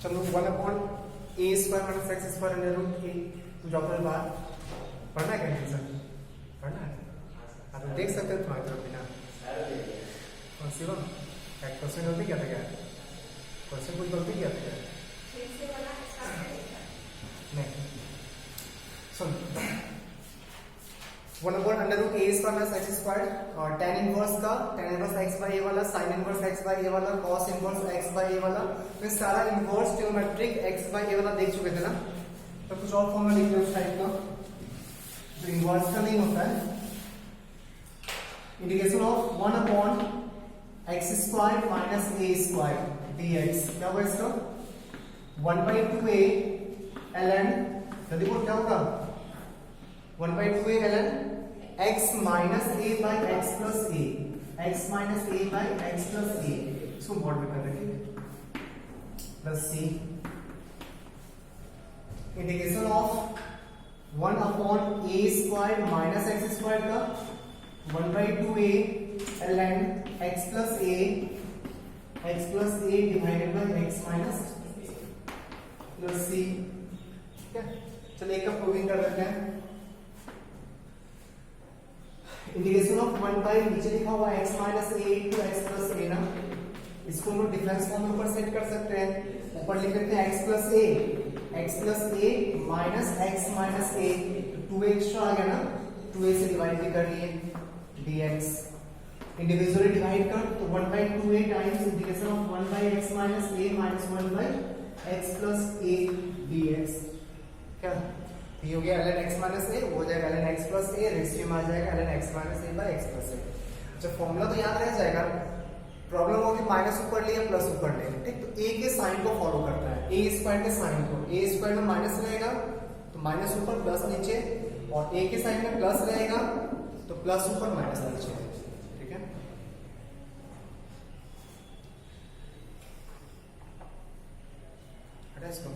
चलो 1/a² minus x² under root a dropper बार पढ़ना है क्या सर? पढ़ना है? हाँ तो देख सकते हो तुम्हारी तरफ बिना और शिवम एक क्वेश्चन गलती क्या था क्या? क्वेश्चन कुछ गलती क्या था क्या? नहीं सुन 1/√a² माइनस x² और tan इनवर्स का tan inverse x by a वाला sin inverse x by a वाला cos inverse x by a वाला तो सारा inverse trigonometric x by a वाला देख चुके थे ना। तो कुछ और फॉर्मूला लिख लो उस टाइप का जो इनवर्स का नहीं होता है। Integration of 1/x² minus a² dx क्या होगा इसका 1/2a ln जल्दी बोल क्या होगा 1/2a ln x minus a by x plus a x minus a by x plus a इसको मॉड में कर रखिए plus c integration of 1/a² minus x² का 1/2a ln x plus a divided by x minus plus c। ठीक है चलिए एक का प्रूविंग कर देते हैं। इंटीग्रेशन ऑफ 1 बाई नीचे लिखा हुआ x minus a into x plus a ना इसको हम लोग डिफरेंस फॉर्म में ऊपर सेट कर सकते हैं। ऊपर लिख लेते हैं x plus a minus x minus a 2a extra आ गया ना 2a से डिवाइड भी कर लिए dx इंडिविजुअली डिवाइड कर तो 1/2a times integration of 1 by x minus a minus 1 by x plus a dx क्या ये हो गया ln x माइनस a हो जाएगा ln x plus a ratio में आ जाएगा ln x minus a by x plus a। अच्छा फॉर्मूला तो याद रह जाएगा। प्रॉब्लम होगी माइनस ऊपर लिया प्लस ऊपर लिया ठीक तो a के साइन को फॉलो करता है a² के साइन को a² में माइनस रहेगा तो माइनस ऊपर प्लस नीचे और a के साइन में प्लस रहेगा तो प्लस ऊपर माइनस नीचे ठीक है। हटा इसको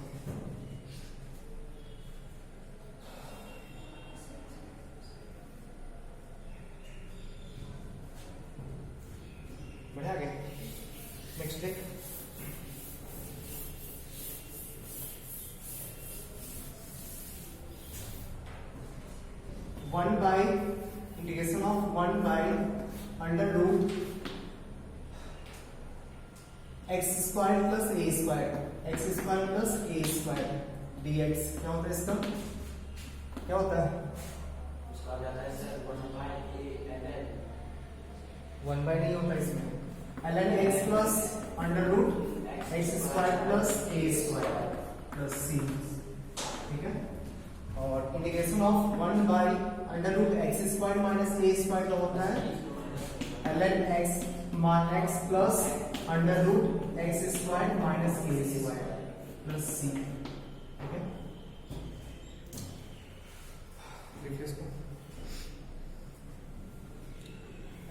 बढ़िया आगे नेक्स्ट देख 1 by integration of 1 by under root x² plus a² plus a² dx क्या होता है इसका क्या होता है उसका जाता है सर 1 बाई नहीं होता इसमें ln x plus under root x² plus a² plus c ठीक है। और integration of 1 by under root x² minus a² का होता है ln x plus under root x² minus a² plus c ठीक है। देखिए इसको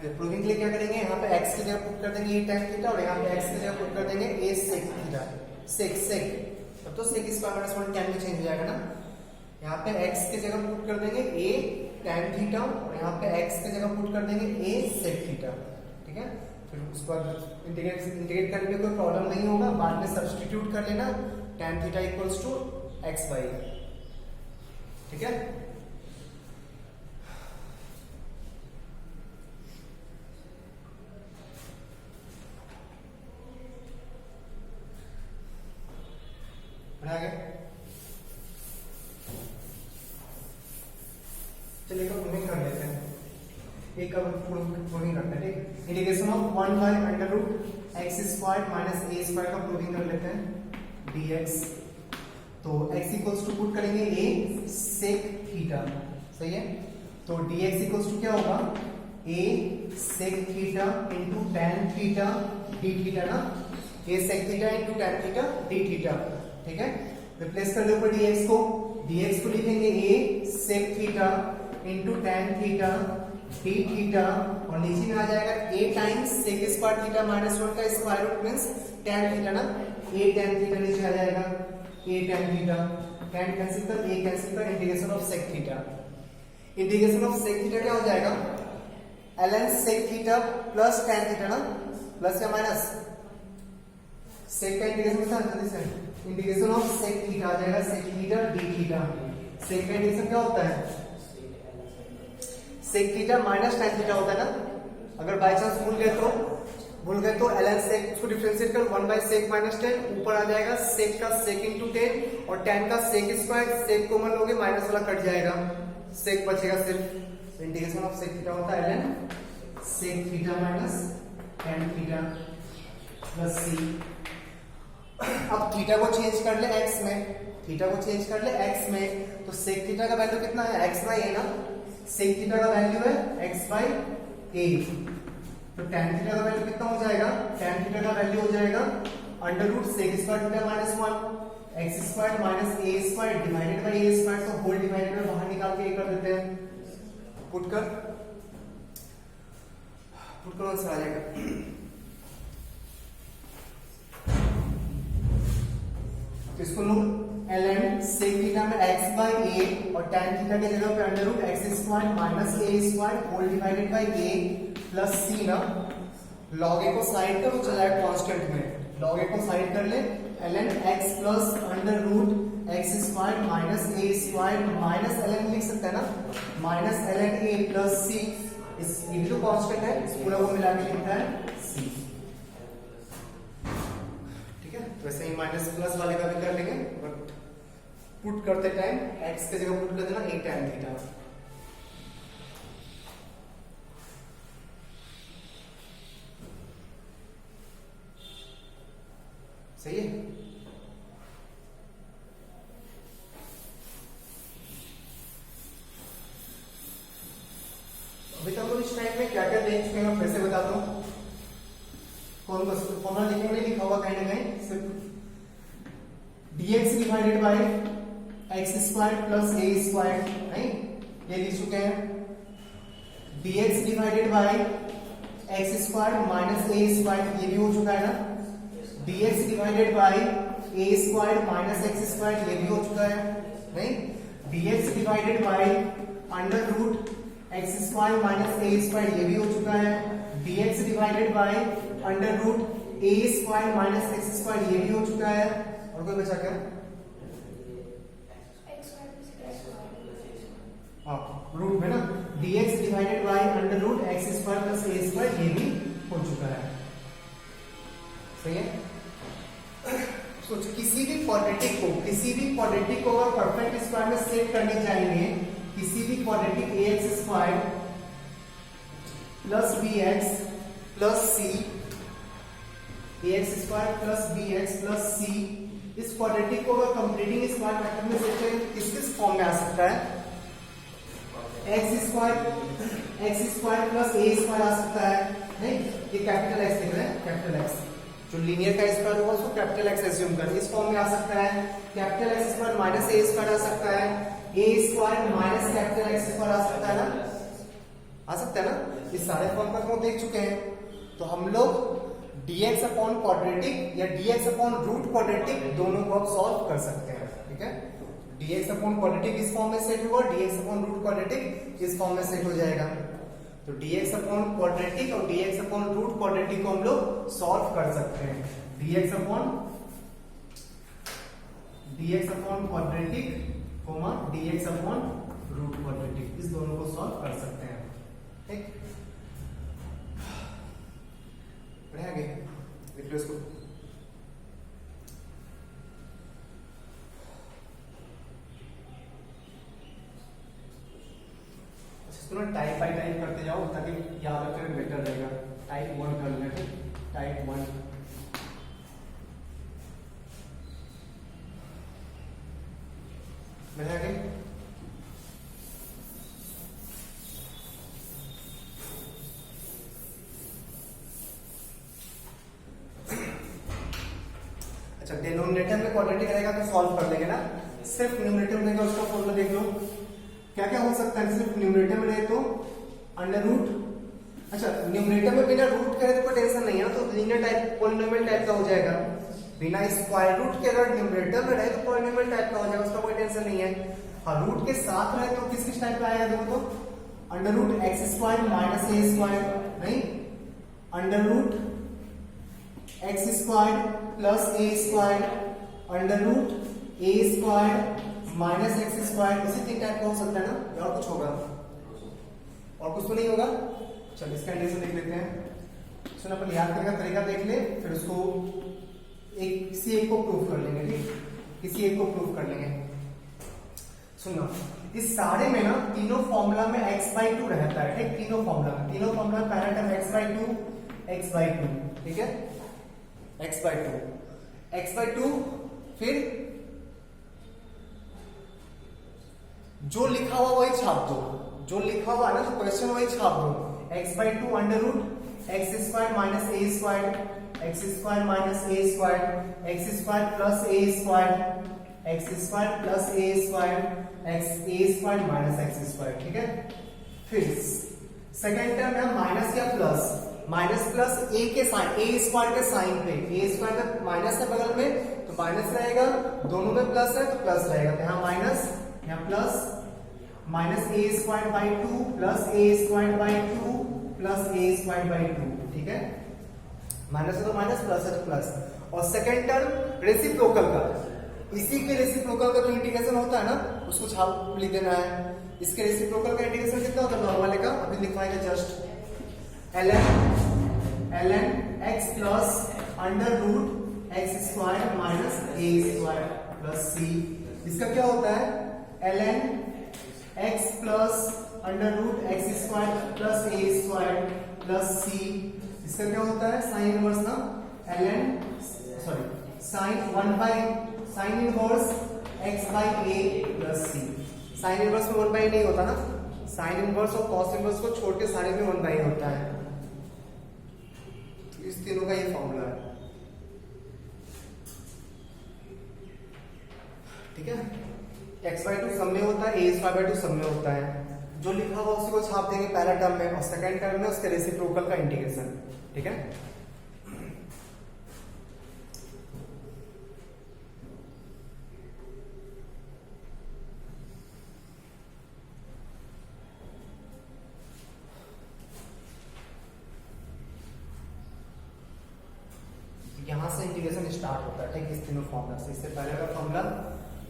प्रूविंग के लिए क्या करेंगे यहाँ पे x की जगह पुट कर देंगे a tan थीटा और यहाँ पे x की जगह पुट कर देंगे a sec थीटा sec तब तो sec स्क्वायर माइनस 1 tan में चेंज हो जाएगा ना। यहाँ पे x की जगह पुट कर देंगे a tan थीटा और यहाँ पे x की जगह पुट कर देंगे a sec थीटा ठीक है। फिर उसके बाद इंटीग्रेट करने में कोई प्रॉब्लम नहीं होगा बाद में सब्स्टिट्यूट कर लेना tan theta equals to x by ठीक है। आगे चलिए प्रूविंग कर लेते हैं एक का प्रूविंग करते हैं ठीक। Integration of 1 by under root x² minus a² का प्रूविंग कर लेते हैं dx तो x इक्वल्स टू पुट करेंगे a sec थीटा सही है। तो dx इक्वल्स टू क्या होगा a sec theta into tan theta d theta ना a sec theta into tan theta d theta ठीक है। रिप्लेस कर दो ऊपर dx को लिखेंगे a sec theta into tan theta d theta और नीचे में आ जाएगा a times sec square theta minus 1 का square root means tan theta ना a tan थीटा नीचे आ जाएगा a tan theta tan cancel कर a कैंसिल कर इंटीग्रेशन ऑफ sec थीटा क्या हो जाएगा ln sec theta plus tan theta ना प्लस या माइनस sec का इंटीग्रेशन कितना जल्दी से इंटीग्रेशन ऑफ सेक थीटा आ जाएगा sec theta d theta. Sec का इंटीग्रेशन क्या होता है? Sec theta minus tan theta होता है ना। अगर बाय चांस भूल गए तो ln सेक उसको डिफरेंशिएट कर 1 बाय सेक माइनस टेन, ऊपर आ जाएगा सेक का सेक इंटू 10 और tan का सेक स्क्वायर, सेक कॉमन लोगे माइनस वाला कट जाएगा, सेक बचेगा सिर्फ। इंटीग्रेशन ऑफ सेक थीटा होता है ln sec theta minus tan theta plus c। अब थीटा को चेंज कर ले x में, थीटा को चेंज कर ले x में, तो सेक थीटा का वैल्यू कितना है? x बाई a ना। सेक थीटा का वैल्यू है x बाई a, तो tan थीटा का वैल्यू कितना हो जाएगा? tan थीटा का वैल्यू हो जाएगा under root sec square theta minus 1 x square minus a square divided by a square, तो होल डिवाइडेड में बाहर निकाल के a कर देते हैं, पुट करो आंसर आ जाएगा। तो इसको लो ln सेक थीटा में x बाई a और tan थीटा के जगह पे under root x square minus a square whole divided by a plus c ना। log a को साइड करो, चला है कांस्टेंट में, log a को साइड कर ले, ln x plus under root x square minus a square minus ln लिख सकते हैं ना, minus ln a plus c, इस ये भी तो कांस्टेंट है, इस पूरा को मिला के लिखता है c। वैसे ही माइनस प्लस वाले का भी कर लेंगे, बट पुट करते टाइम x के जगह पुट कर देना a tan थीटा। सही है। अभी तक तो इस टाइम में क्या क्या देख चुके हैं, फिर से बता दो। कौन फॉर्मूला लिखने में लिखा हुआ कहीं ना कहीं, सिर्फ dx divided by x square plus a square, नहीं ये लिख चुके हैं। dx divided by x square minus a square, ये भी हो चुका है ना। dx divided by a square minus x square, ये भी हो चुका है, नहीं। dx divided by under root x square minus a square, ये भी हो चुका है। dx divided by under root a square minus x square, ये भी हो चुका है। और कोई बचा क्या? हाँ रूट में ना, dx divided by under root x square plus a square, ये भी हो चुका है। सही है। सोच किसी भी क्वाड्रेटिक को अगर परफेक्ट स्क्वायर में सेट करने जाएंगे, किसी भी quadratic ax square plus bx plus c, ax square plus bx plus c, इस क्वाड्रेटिक को अगर कंप्लीटिंग स्क्वायर मेथड में सेट करें किस फॉर्म में आ सकता है? x square plus a square आ सकता है, नहीं। ये कैपिटल x लिख रहे हैं, कैपिटल x, जो लीनियर का स्क्वायर होगा उसको कैपिटल x एज्यूम कर, इस फॉर्म में आ सकता है। Capital x square minus a square आ सकता है, a square minus capital x square आ सकता है ना, आ सकता है ना। इस सारे फॉर्म का हम देख चुके हैं। तो हम लोग dx अपॉन क्वाड्रेटिक या dx अपॉन रूट क्वाड्रेटिक दोनों को अब सॉल्व कर सकते हैं, ठीक है। dx अपॉन क्वाड्रेटिक इस फॉर्म में सेट होगा, dx अपॉन रूट क्वाड्रेटिक इस फॉर्म में सेट हो जाएगा। तो dx अपॉन क्वाड्रेटिक और dx अपॉन रूट क्वाड्रेटिक को हम लोग सॉल्व कर सकते हैं। dx upon quadratic dx upon root quadratic, इस दोनों को सॉल्व कर सकते हैं, ठीक। आगे लिख लो इसको। इसको ना टाइप बाय टाइप करते जाओ ताकि याद रखने में बेटर रहेगा। टाइप 1 कर लेते, टाइप 1। मैंने आगे डिनोमिनेटर में क्वाड्रेटिक रहेगा तो सॉल्व कर लेंगे ना। सिर्फ न्यूमरेटर में रहेगा उसका फॉर्मूला देख लो क्या क्या हो सकता है। सिर्फ न्यूमरेटर में रहे तो अंडर रूट, अच्छा न्यूमरेटर में बिना रूट करे तो कोई टेंशन नहीं है, तो लीनियर टाइप पॉलिनोमियल टाइप का हो जाएगा। बिना स्क्वायर रूट के अगर न्यूमरेटर में रहे तो पॉलिनोमियल टाइप का हो जाएगा, उसका कोई टेंशन नहीं है। हाँ रूट के साथ रहे तो किस टाइप का आएगा देखो तो under root x square minus a square, नहीं under root x square plus a square under root a square minus x square, इसी तीन टाइप का हो सकता है ना, या और कुछ होगा? और कुछ तो नहीं होगा। चलो इसका इंडिकेशन देख लेते हैं। सुन अपन याद करने का तरीका देख ले, फिर उसको किसी एक को प्रूव कर लेंगे। ठीक, किसी एक को प्रूव कर लेंगे। सुनो, इस सारे में ना तीनों फॉर्मूला में x/2 रहता है। ठीक, तीनों फॉर्मूला में पहला टर्म x/2, ठीक है, x/2, फिर जो लिखा हुआ वही छाप दो, जो लिखा हुआ है ना, जो क्वेश्चन वही छाप दो। x/2 under root x square minus a square, x square minus a square, x square plus a square, x square plus a square, x a square minus x square. ठीक है, फिर सेकेंड टर्म है minus या plus, minus plus a के sign, a square के sign पे, a square का minus है बगल में तो माइनस रहेगा, दोनों में प्लस है तो प्लस रहेगा, तो यहाँ माइनस, यहाँ plus, minus a square by 2 plus a square by 2 plus a square by 2। ठीक है, माइनस है तो माइनस, प्लस है तो प्लस। और सेकेंड टर्म रेसिप्रोकल का, इसी के रेसिप्रोकल का जो इंटीग्रेशन होता है ना उसको छाप लिख देना है। इसके रेसिप्रोकल का इंटीग्रेशन कितना होता है नॉर्मल का, अभी लिखवाएंगे just ln x plus under root x square minus a square plus c. इसका क्या होता है ln x plus under root x square plus a square plus c. इसका क्या होता है साइन इनवर्स ना, sine inverse x by a plus c. Sine inverse में 1/a नहीं होता ना, साइन इनवर्स और कॉस इनवर्स को छोड़ के सारे में 1/a होता है। तो इस तीनों का ये फॉर्मूला है। ठीक है, x/2 सब में होता है, a²/2 सब में होता है। जो लिखा हुआ उसी को छाप देंगे पहला टर्म में, और सेकंड टर्म में उसके रेसिप्रोकल का इंटीग्रेशन। ठीक है, यहां से इंटीग्रेशन स्टार्ट होता है। ठीक, इस तीनों फॉर्मूला से। इससे पहले का फॉर्मूला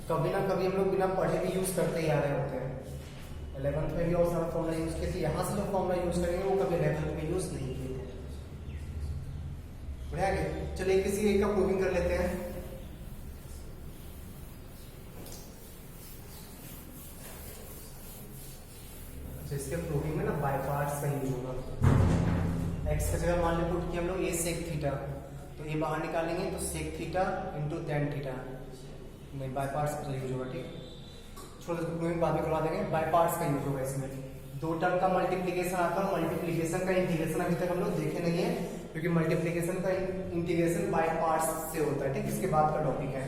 कभी ना कभी हम लोग बिना पढ़े भी यूज करते ही आ रहे होते हैं। 11th में भी और सारा फॉर्मूला यूज किए थे, यहाँ से जो फॉर्मूला यूज करेंगे वो कभी 11th में यूज नहीं किए थे। बढ़िया गया। चलिए किसी एक का प्रूविंग कर लेते हैं। अच्छा, इसके प्रूविंग में ना बाय पार्ट्स का यूज होगा। एक्स की जगह मान लो पुट किया हम लोग a sec थीटा, तो ये बाहर निकालेंगे तो sec theta into tan theta, नहीं बाय पार्ट्स का यूज होगा। ठीक, छोटे प्रूविंग बाद में करवा देंगे। बाय पार्ट्स का यूज होगा इसमें। दो टर्म का मल्टीप्लीकेशन आता है, मल्टीप्लीकेशन का इंटीग्रेशन अभी तक हम लोग देखे नहीं है, क्योंकि मल्टीप्लीकेशन का इंटीग्रेशन बाय पार्ट्स से होता है। ठीक, इसके बाद का टॉपिक है।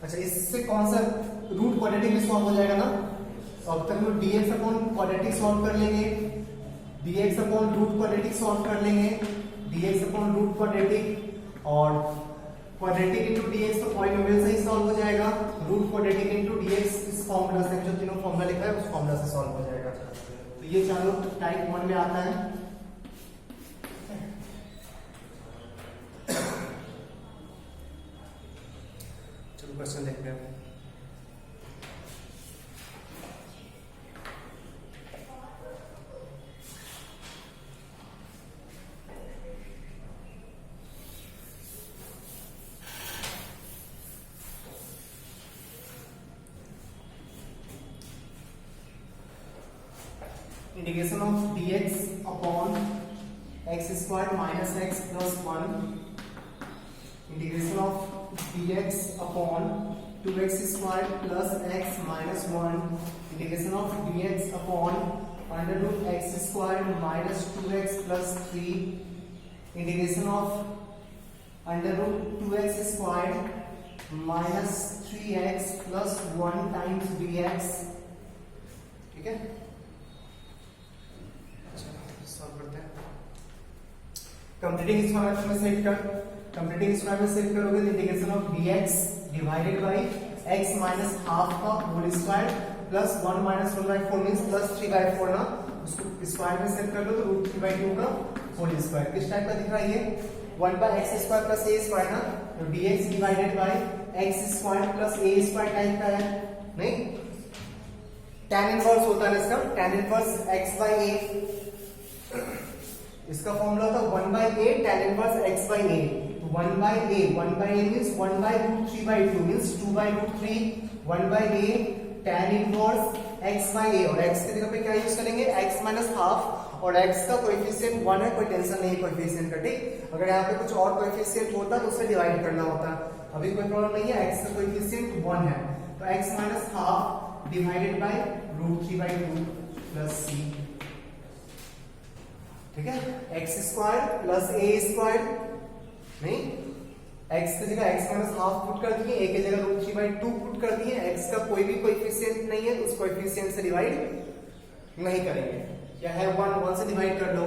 अच्छा, इससे कौन सा रूट क्वाड्रेटिक भी सॉल्व हो जाएगा ना, अब तक हम dx अपॉन क्वाड्रेटिक सॉल्व कर लेंगे, dx upon root quadratic solve कर लेंगे, dx अपॉन रूट क्वाड्रेटिक, और क्वाड्रेटिक इनटू dx तो पॉलिनोमियल से ही सॉल्व हो जाएगा। रूट क्वाड्रेटिक इनटू dx इस फॉर्मूला से, जो तीनों फॉर्मूला लिखा है उस फॉर्मूला से सॉल्व हो जाएगा। तो ये चारों टाइप 1 में आता है। चलो क्वेश्चन देखते हैं। Integration of dx upon x square minus x plus 1, integration of dx upon 2x square plus x minus 1, integration of dx upon under root x square minus 2x plus 3, integration of under root 2x square minus 3x plus 1 times dx। ठीक है, completing square method में set कर, completing square में set करोगे तो integration of dx divided by x minus half का whole square plus 1 minus 1/4 means plus 3/4 ना, उसको स्क्वायर में सेट कर लो तो √3/2 का होल स्क्वायर। किस टाइप का दिख रहा है 1 by x square plus a square ना, तो dx divided by x square plus a square type का है नहीं, tan इनवर्स होता है इसका, tan inverse x by a, इसका फॉर्मूला था 1 by a tan inverse x by a, 1 by a means 1 by root 3 by 2 means 2 by root 3, 1 by a tan inverse x by a, और x की जगह पे क्या यूज करेंगे x minus half, और x का कोएफिशिएंट 1 है, कोई टेंशन नहीं कोएफिशिएंट का, ठीक। अगर यहाँ पे कुछ और कोएफिशिएंट होता तो उसे डिवाइड करना होता, अभी कोई प्रॉब्लम नहीं है, x का कोएफिशिएंट 1 है, तो x minus half divided by root 3 by 2 plus c, ठीक है। x square plus a square नहीं, x की जगह x माइनस हाफ पुट कर दिए, a की जगह रूट 3 बाई 2 पुट कर दिए, x का कोई भी कोएफिशिएंट नहीं है तो उस कोएफिशिएंट से डिवाइड नहीं करेंगे, क्या है 1 से डिवाइड कर लो,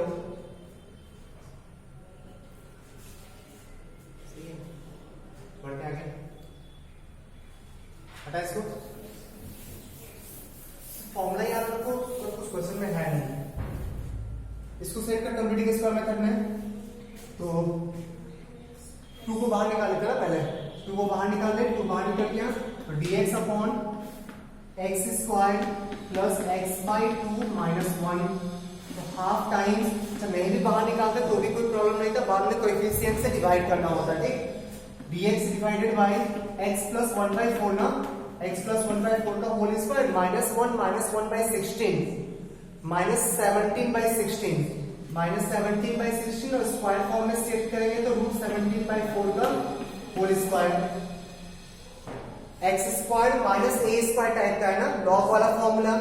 बढ़ते आगे, हटा इसको, फॉर्मूला याद रखो, तो कुछ क्वेश्चन में है नहीं, इसको सेट कर कंप्लीटिंग स्क्वायर मेथड में, तो 2 को बाहर निकाल लेते ना, पहले 2 को बाहर निकाल ले, 2 बाहर निकल गया तो dx upon x square plus x by 2 minus 1, तो हाफ टाइम्स, अच्छा नहीं भी बाहर निकालते तो भी कोई प्रॉब्लम नहीं था, बाद में कोएफिशिएंट से डिवाइड करना होता, ठीक। dx divided by x plus 1 by 4 ना, x प्लस 1 बाई 4 का whole square minus 1 by 16 minus 17 by 16 minus 17 by 16, और स्क्वायर फॉर्म में शिफ्ट करेंगे तो रूट 17 बाई 4 का whole square, x square minus a square type का है ना, लॉग वाला formula,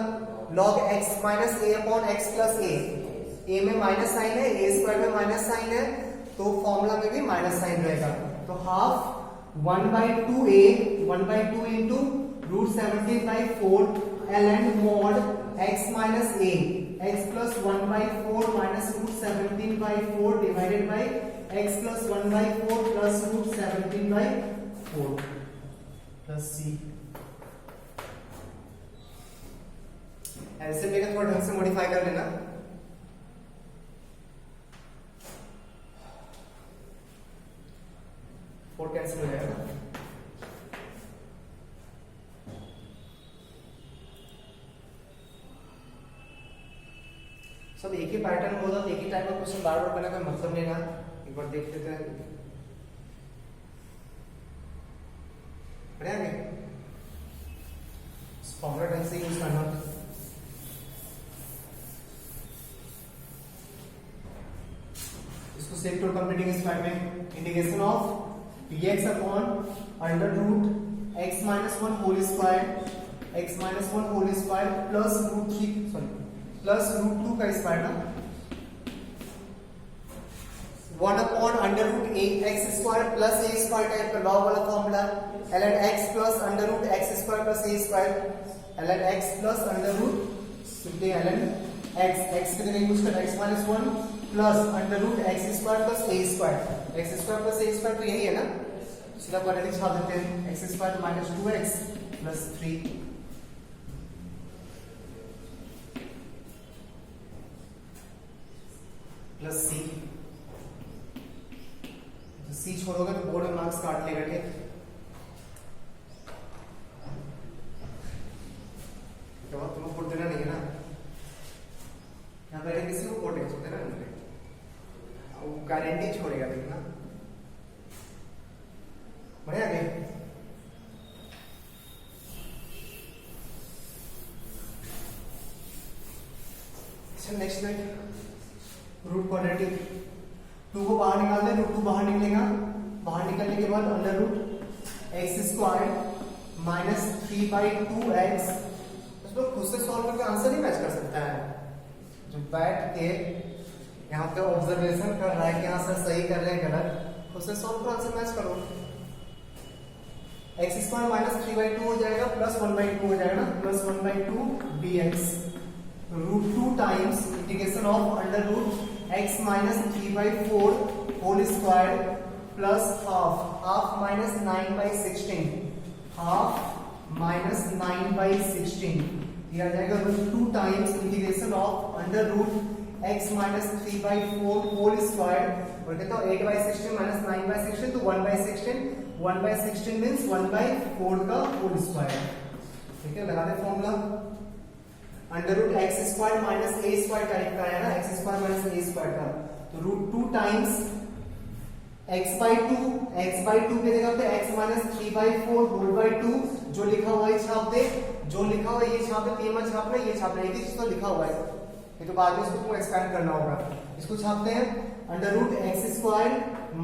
log x minus a upon x plus a में माइनस साइन है, ए स्क्वायर में माइनस साइन है, तो फॉर्मूला में भी माइनस साइन रहेगा, तो half 1 by 2 into root 17 by 4 ln mod x minus ए, x plus 1 by 4 minus root 17 by 4 divided by x plus 1 by 4 plus root 17 by 4 plus c, ऐसे लेकर थोड़ा ढंग से मॉडिफाई कर लेना, फोर कैंसिल हो जाएगा, सब एक ही पैटर्न होता तो एक ही टाइप का क्वेश्चन बार बार करने का मतलब नहीं रहा, एक बार देख लेते हैं, फॉर्मूला ढंग से यूज करना, इसको सेव टू कंप्लीटिंग स्क्वायर में, integration of dx upon under root x minus 1 whole square plus root 3 sorry plus root 2 का स्क्वायर ना, 1 upon under root x square plus a square type का log वाला formula, ln x plus under root x square plus a square, ln x plus under root simply ln x के जगह use कर x minus 1 plus under root x square plus a square, x square plus a square तो यही है ना, सीधा quadratic छाप देते हैं, x square minus 2x plus 3 plus c, तो c छोड़ोगे तो बोर्ड में मार्क्स काट लेगा, ठीक। तुमको कोड देना नहीं है ना, यहाँ पहले किसी को कोड नहीं देना नहीं, वो गारंटी छोड़ेगा, देखना बढ़िया गया। अच्छा नेक्स्ट में रूट क्वाड्रेटिक, 2 को बाहर निकाल दे, रूट 2 बाहर निकलेगा, बाहर निकलने के बाद under root x square minus 3 by 2x, उसको खुद से सॉल्व करके आंसर नहीं मैच कर सकता है, जो बैठ के यहाँ पे ऑब्जर्वेशन कर रहा है कि आंसर सही कर रहे हैं गलत, खुद से सॉल्व करो, आंसर मैच करो, एक्स स्क्वायर माइनस 3 बाई 2 हो जाएगा प्लस 1 बाई 2 हो जाएगा ना, plus 1 by 2 dx, root 2 times integration of under root x minus 3 by 4 whole square plus half minus 9 by 16, half minus 9 by 16, ये आ जाएगा root 2 times integration of under root x minus 3 by 4 whole square और कहता हूँ 8/16 minus 9/16 तो 1/16 means 1/4 का whole square. ठीक है, लगा दे formula. Under root x square minus a square type का है ना, x square minus a square का, तो √2 टाइम्स x/2 की जगह पे x माइनस 3/4 होल बाय 2, जो लिखा हुआ है छाप दे, जो लिखा हुआ है ये छाप दे, ये मत छापना, ये छापना, एक ही चीज तो लिखा हुआ है, ये तो बाद में इसको तुमको एक्सपेंड करना होगा। इसको छापते हैं, under root x square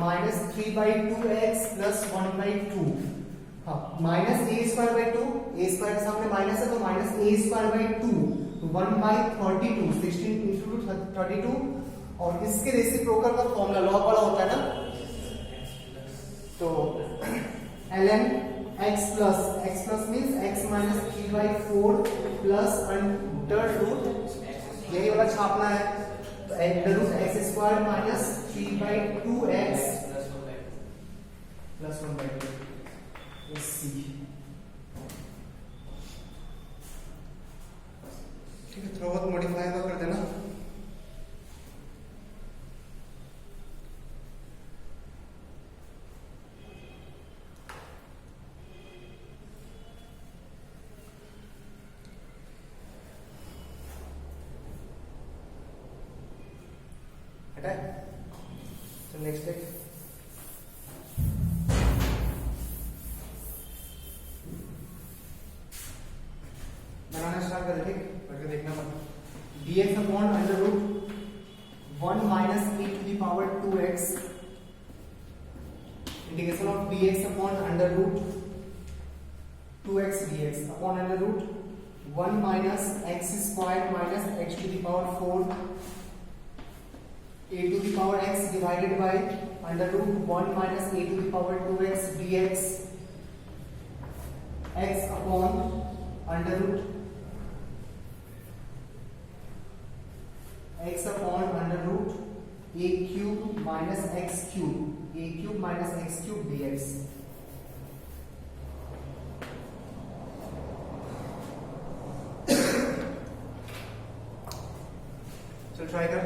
minus 3/2x plus 1/2, हाँ minus a square by 2, a square के सामने माइनस है तो minus a square by 2, 1/32, 16 into 32, और इसके रेसिप्रोकल का फॉर्मूला लॉग बड़ा होता है ना, तो ln x means x minus 3/4 plus under root, यही वाला छापना है, तो under root x square minus 3/2x plus 1/2 c. ठीक है, थोड़ा बहुत मॉडिफाई कर देना। हटा, तो नेक्स्ट देख, बनाना स्टार्ट कर दे, करके देखना मत। dx upon under root 1 minus e to the power 2x integration of dx upon under root 2x dx upon under root 1 minus x square minus x to the power 4 a to the power x divided by under root 1 minus a to the power 2x dx x upon under root x upon under root a cube minus x cube dx। चल try कर।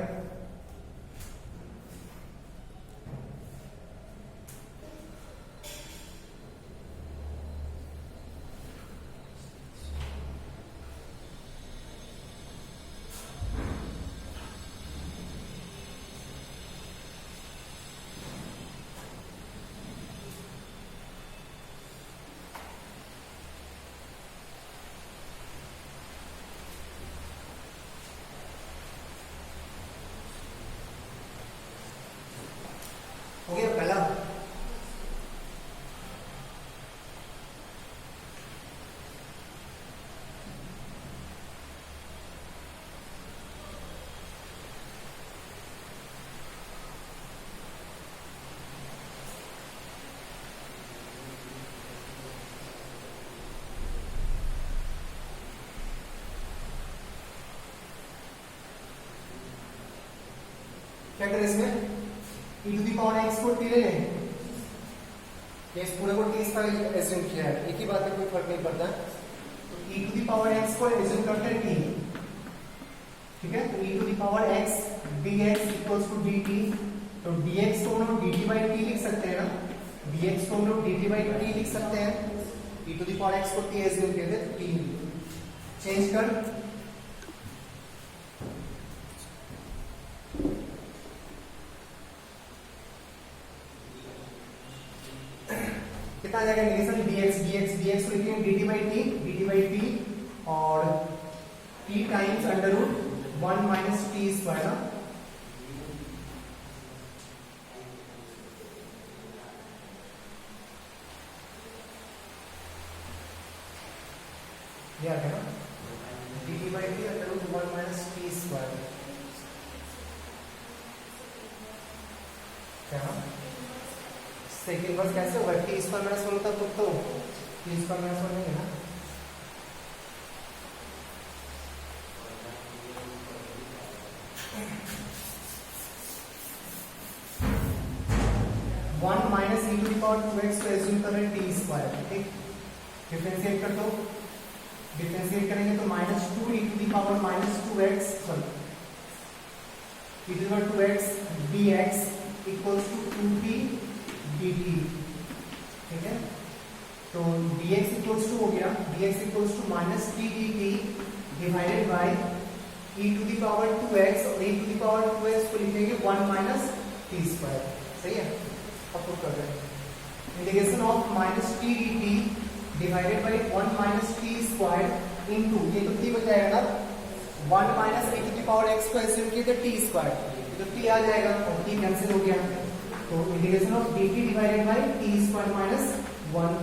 हो गया पहला। क्या करें इसमें, e to the power x को t ले लें, इस पूरे को t इसका एज्यूम किया है, एक ही बात है, कोई फर्क नहीं पड़ता। तो e to the power x को एज्यूम करते हैं t, ठीक है, तो e to the power x dx equals to dt, तो dx को हम लोग dt by t लिख सकते हैं ना, dx को हम लोग dt by t लिख सकते हैं, e to the power x को t एज्यूम किया है, t चेंज कर, कितना आ जाएगा इंटीग्रेशन dx को लिखेंगे dt by t और t times under root 1 minus t square ना, ये आ गया ना, dt by t under root 1 minus t square, क्या सेकंड वर्स कैसे होगा, टी स्क्वायर माइनस 1 होता तो टी स्क्वायर माइनस 1 नहीं है ना, one minus e to the power 2x को एज्यूम कर रहे हैं टी स्क्वायर, ठीक, डिफरेंशिएट कर दो, डिफरेंशिएट करेंगे तो minus 2 e to the power minus 2x, sorry e to the power 2x dx equals to 2t dt, ठीक है। तो dx इक्वल्स टू हो गया, dx equals to minus t dt divided by e to the power 2x, और e to the power 2x को लिखेंगे 1 minus t square, सही है। अब पुट कर दें, integration of minus t dt divided by 1 minus t square into, ये तो t बन जाएगा ना, 1 minus e to the power x को एज्यूम किए तो t स्क्वायर, तो t आ जाएगा और t कैंसिल हो गया, तो integration of dt divided by t square minus 1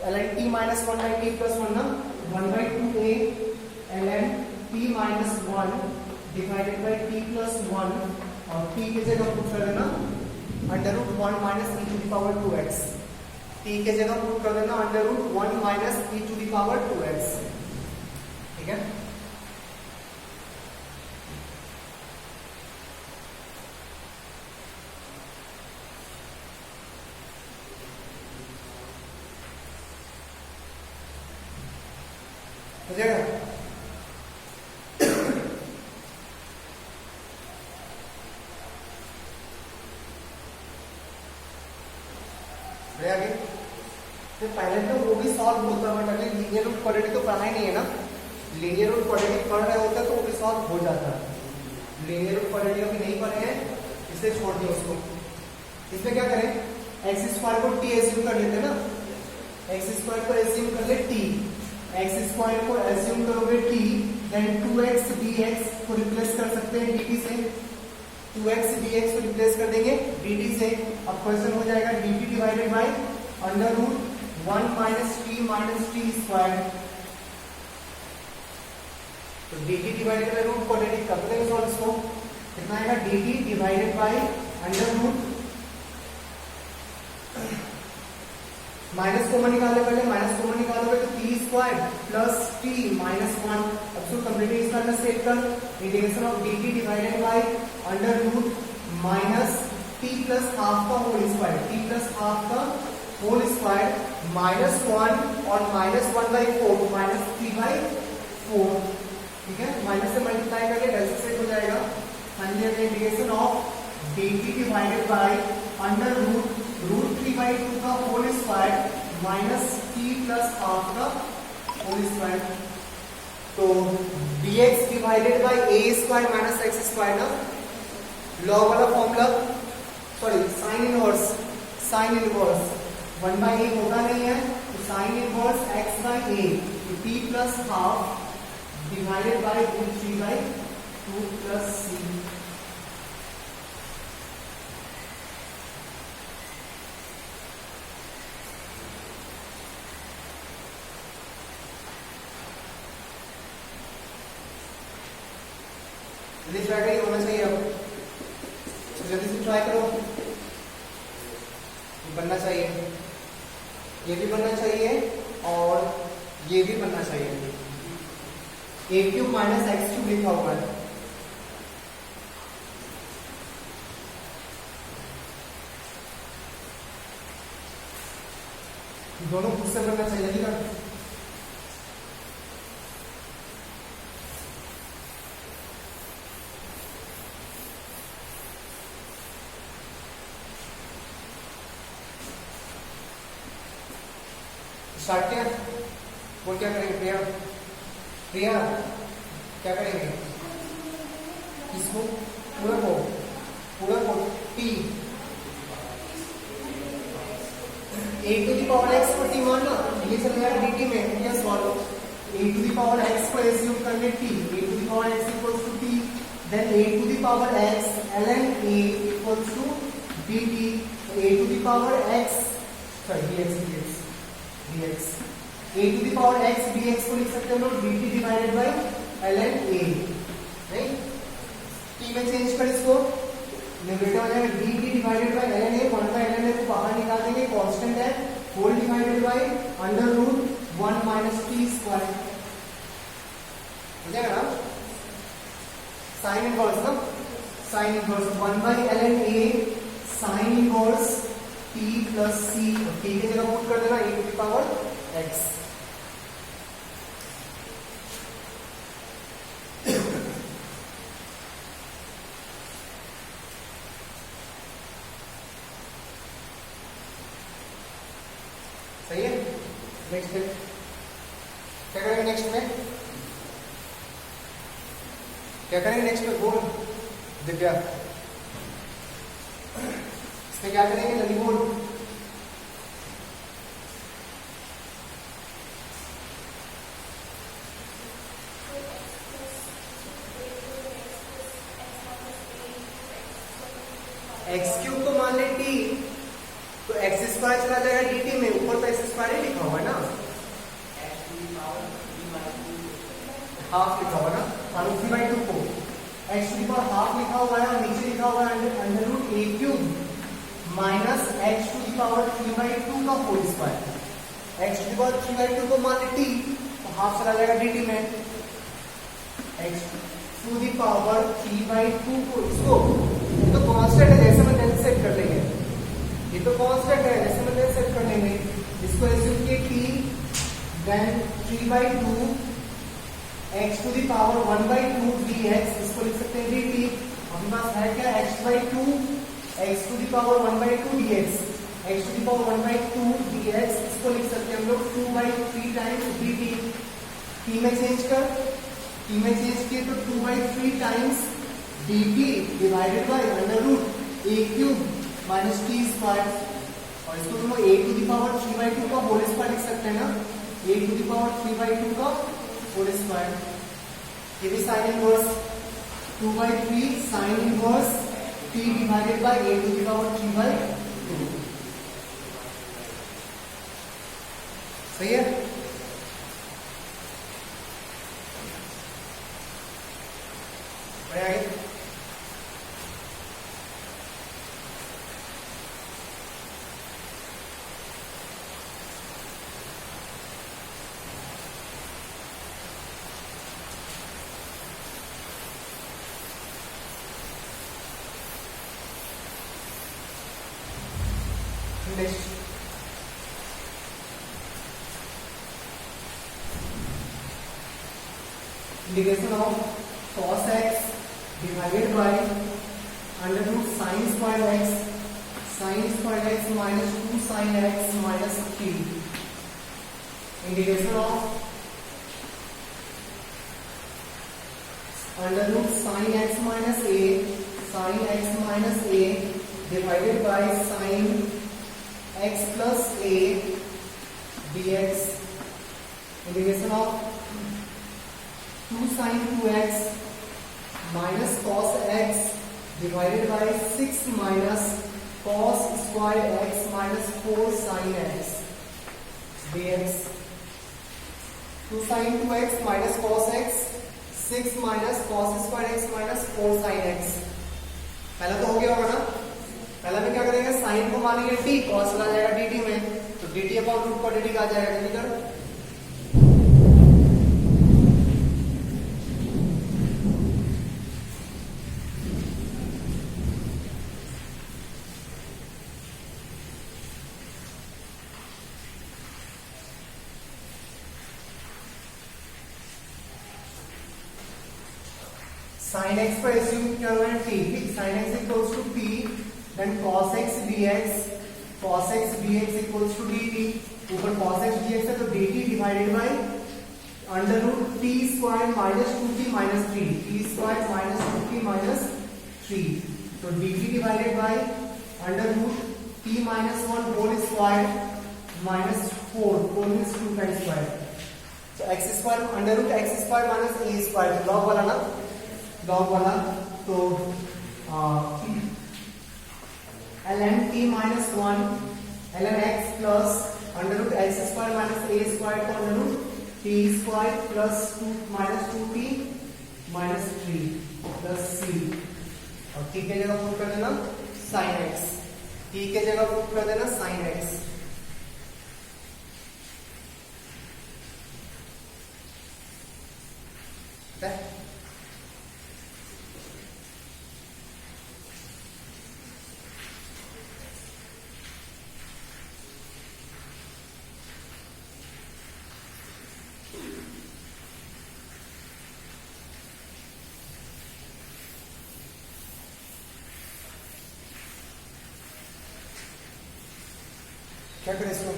ln t minus 1 by t plus 1 ना, 1 by 2a ln t minus 1 divided by t plus 1, और t की जगह पुट कर देना under root 1 minus e to the power 2x, t की जगह put कर देना under root 1 minus e to the power 2x, ठीक है। हो जाएगा, आगे तो पहले तो वो भी सॉल्व होता है, बट लीनियर रूट क्वाड्रेटिक तो पढ़ा ही नहीं है ना, लीनियर रूट क्वाड्रेटिक पढ़ रहे होता तो वो भी सॉल्व हो जाता, लीनियर रूट क्वाड्रेटिक अभी नहीं पढ़े हैं इसलिए छोड़ दिया उसको। इसमें क्या करें, एक्स स्क्वायर को टी एज्यूम कर लेते ना, एक्स स्क्वायर को एज्यूम कर ले टी, एक्स स्क्वायर को एज्यूम करोगे टी, देन 2x dx को रिप्लेस कर सकते हैं dt से, 2x dx को रिप्लेस कर देंगे dt से, अब क्वेश्चन हो जाएगा dt divided by under root 1 minus t square, तो dt divided by root quadratic कर देंगे सॉल्व इसको, कितना आएगा dt divided by under root, minus common निकाले, पहले माइनस कॉमन निकालोगे तो t square plus t minus 1, अब इसको कंप्लीटली इस तरह सेट कर, integration of dt divided by under root minus t plus half का whole square, t plus half का होल स्क्वायर माइनस 1 और माइनस 1 बाई 4 माइनस 3 बाई 4, ठीक है। माइनस से मल्टीप्लाई करके डेल से सेट हो जाएगा, integration of dt divided by under root 3/2 का whole square minus t plus half का होल स्क्वायर, तो dx divided by a square minus x square ना, लॉग वाला formula, sorry sine inverse 1 by a होगा नहीं है, तो sine inverse x by a, तो t plus half divided by root 3/2 plus c, जल्दी ट्राई करिए, होना चाहिए अब, जल्दी से ट्राई करो, बनना चाहिए, ये भी बनना चाहिए और ये भी बनना चाहिए, a cube minus x cube लिखा हुआ है, दोनों खुद से बनना चाहिए, जल्दी कर, स्टार्ट किया, वो क्या करेंगे प्रिया, प्रिया क्या करेंगे, इसको पूरा को t a to the power x को t मान लो, ये चल गया dt में, yes solve, a to the power x को एज्यूम कर ले t, a to the power x equals to t, then a to the power x ln a equals to dt, a to the power x, sorry dx a to the power x dx को लिख सकते हो लोग dt divided by ln a, नहीं t में change कर इसको, numerator हो जाएगा dt divided by ln a, 1 by ln a को बाहर निकाल देंगे, कांस्टेंट है, whole divided by under root 1 minus t square, हो जाएगा ना, साइन इनवर्स ना, sine inverse 1 by ln a sine inverse t plus c, t की जगह पुट कर देना e to the power x, next है क्या करेंगे नेक्स्ट में, क्या करेंगे नेक्स्ट में, बोल दिव्या, इसमें क्या करेंगे लली बोल। एक्स क्यूब तो मान ले टी, तो एक्स स्क्वायर चला जाएगा dt में, ऊपर तो एक्स स्क्वायर ही लिखा हुआ है ना, हाफ लिखा हुआ है ना, और 3/2 को x to the power half लिखा हुआ है और नीचे लिखा हुआ है under root a cube minus x to the power 3/2 का whole square. x to the power 3/2 को मान ले t, तो हाफ चला जाएगा dt में, x टू द पावर 3/2 को, इसको ये तो कांस्टेंट है, जैसे मैं सेट कर लेंगे, ये तो कांस्टेंट है, जैसे मैं सेट कर लेंगे, इसको एज्यूम किए t then 3/2 x to the power 1/2 dx, इसको लिख सकते हैं dt। अपने पास है क्या x/2 x to the power 1/2 dx, x to the power 1/2 dx, इसको लिख सकते हैं हम लोग 2/3 टाइम्स dt। t में चेंज कर, t में चेंज किए तो 2/3 times dt divided by under root a cube minus t square, और इसको तुम a टू द पावर 3/2 का होल स्क्वायर लिख सकते हैं ना, a टू द पावर 3/2 का होल स्क्वायर। ये भी sine inverse 2/3 sine inverse t divided by a to the power 3/2, सही है। आगे next integration of cos x divided by under root sine square x minus 2 sine x minus 3, integration of under root sine x minus a divided by sine x plus a dx, integration of 2 sin 2x minus cos x divided by 6 minus cos square x minus 4 sin x dx, 2 sin 2x minus cos x 6 minus cos square x minus 4 sin x। पहला तो हो गया होगा ना, पहला में क्या करेंगे साइन को मानेंगे t, cos चला जाएगा dt में, तो dt अपॉन रूट पर dt का आ जाएगा, जल्दी कर। साइन x पर एज्यूम क्या हुआ है t, ठीक, sine x equals to t then cos x dx equals to dt, ऊपर cos x dx है तो dt divided by under root t square minus 2t minus 3, t square minus 2t minus 3, तो dt divided by under root t minus 1 whole square minus 4 means 2 का square, तो x square under root x square minus a square, log वाला ना, log वाला, तो ln t minus 1 ln x plus under root x square minus a square को under root t square plus 2 minus 2t minus 3 plus c, और t के जगह put कर देना sin x, t के जगह पुट कर देना sin x, क्या करें इसको,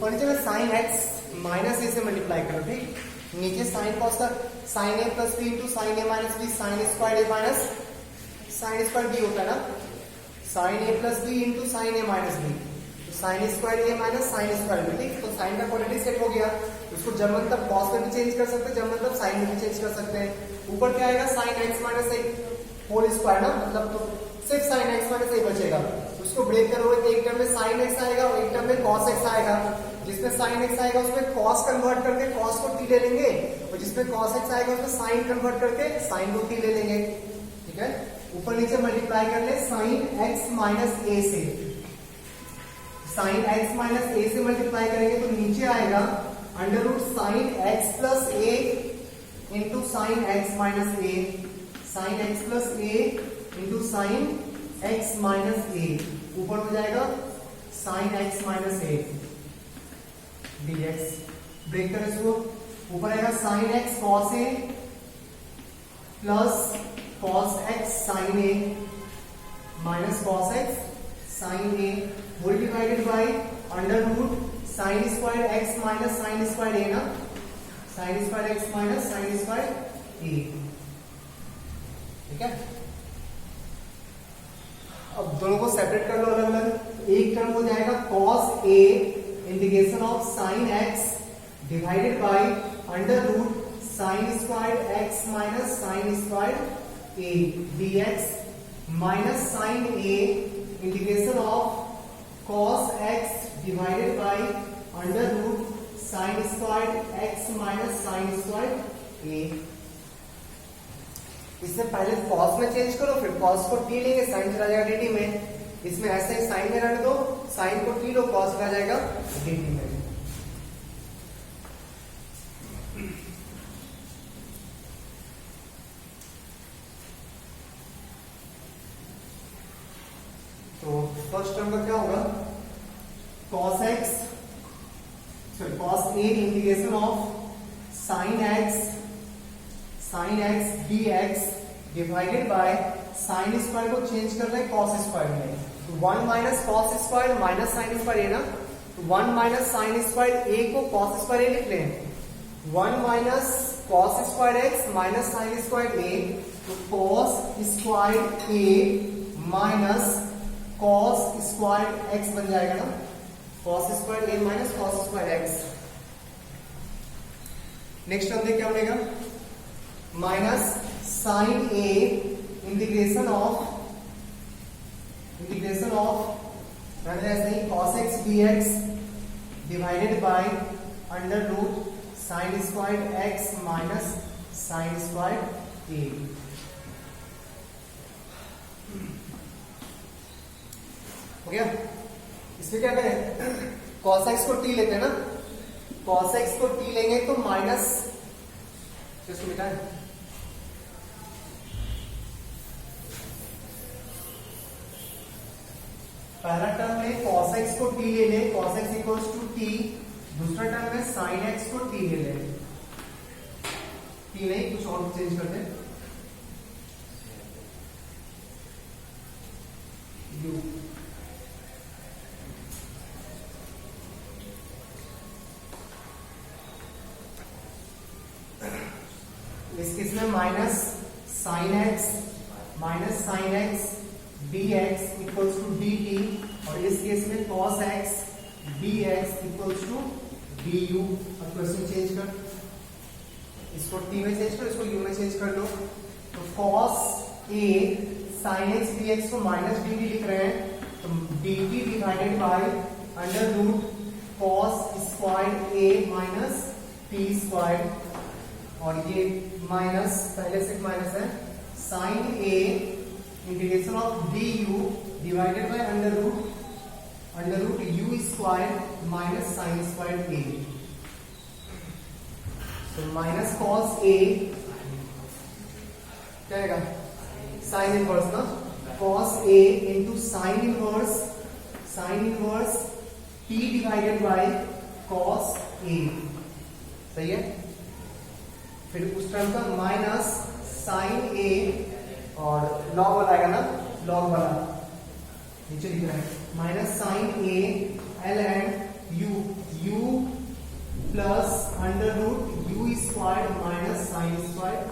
ऊपर नीचे में साइन एक्स माइनस ए से मल्टीप्लाई करो, ठीक। नीचे साइन कॉस का sign A plus B into sine a minus b, sine square a minus sine square B होता है ना, sign A plus B into sine a minus B, तो sine square a minus sine square B, ठीक। तो sign का quality set हो गया, उसको जब मतलब कॉस में भी चेंज कर सकते हैं, जब मतलब साइन में भी चेंज कर सकते हैं। ऊपर क्या आएगा, साइन एक्स माइनस ए होल स्क्वायर ना, मतलब तो सिर्फ साइन एक्स माइनस ए बचेगा। उसको ब्रेक करोगे तो एक टर्म में साइन एक्स आएगा और एक टर्म में कॉस एक्स आएगा। जिसमें साइन एक्स आएगा उसमें कॉस कन्वर्ट करके कॉस को टी ले लेंगे, और जिसमें कॉस एक्स आएगा उसमें साइन कन्वर्ट करके साइन को टी ले लेंगे, ठीक है। ऊपर नीचे मल्टीप्लाई कर ले साइन एक्स माइनस ए से, साइन एक्स माइनस ए से मल्टीप्लाई करेंगे तो नीचे आएगा under root sine x plus a into sine x minus a, sine x plus a into sine x minus a, ऊपर हो जाएगा sine x minus a dx। Break करें इसको, ऊपर आएगा sine x cos a plus cos x sine a minus cos x sine a whole divided by under root sine square x minus sine square a ना, sine square x minus sine square ए, ठीक है। अब दोनों को separate कर लो अलग अलग। एक टर्म हो जाएगा cos a integration of sine x divided by under root sine square x minus sine square a dx minus sine a integration of cos x divided by under root sine square x minus sine square a. इससे पहले cos में change करो, फिर cos को T लेंगे, sign चला जाएगा dt में। इसमें ऐसे ही साइन में रख दो, साइन को टी लो, कॉस में आ जाएगा dt में। तो फर्स्ट टर्म का क्या होगा, cos x sorry cos a integration of sin x dx divided by sine square को चेंज कर रहे हैं cos स्क्वायर में, तो 1 minus cos square minus sine square a ना, तो 1 माइनस साइन स्क्वायर ए को cos स्क्वायर ए लिख लें, 1 minus cos square x minus sine square a, तो cos square a minus cos square x बन जाएगा ना, cos square a minus cos square x. Next term क्या बनेगा, minus sine a integration of ऐसे ही cos x dx divided by under root sine square x minus sine square a. हो गया। इसमें क्या करें, cos x को t लेते हैं ना, cos x को t लेंगे तो माइनस, इसको मिटाएं, पहला टर्म में cos x को t ले लें, cos x equals to t, दूसरा टर्म में sin x को t ले लें, t नहीं कुछ और चेंज कर दें, u। इस केस में minus sine x dx equals to dt, और इस केस में cos x dx equals to du। अब क्वेश्चन चेंज कर, इसको t में चेंज कर, इसको u में चेंज कर लो, तो cos a sin x dx को माइनस dt लिख रहे हैं, तो dt divided by under root cos square a minus t square, और ये माइनस पहले से माइनस है, sine a integration of du divided by under root u square minus sine square a, तो माइनस cos a क्या आएगा, sine inverse ना, cos a into sine inverse t divided by cos a, सही है। फिर उस term का minus sine a और लॉग वाला आएगा ना, लॉग वाला नीचे लिख रहे हैं, minus sine a l n u plus under root u square minus sine square.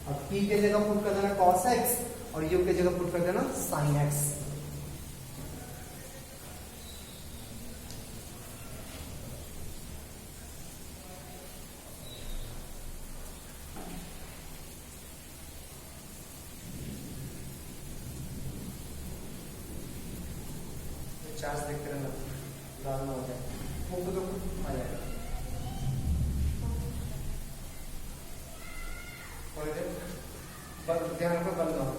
अब p के जगह पुट कर देना cos x और u के जगह पुट कर देना sin x। चार्ज देखते रहना, लाल ना हो जाए, वो तो आ जाएगा। और ध्यान रखो बंद ना हो।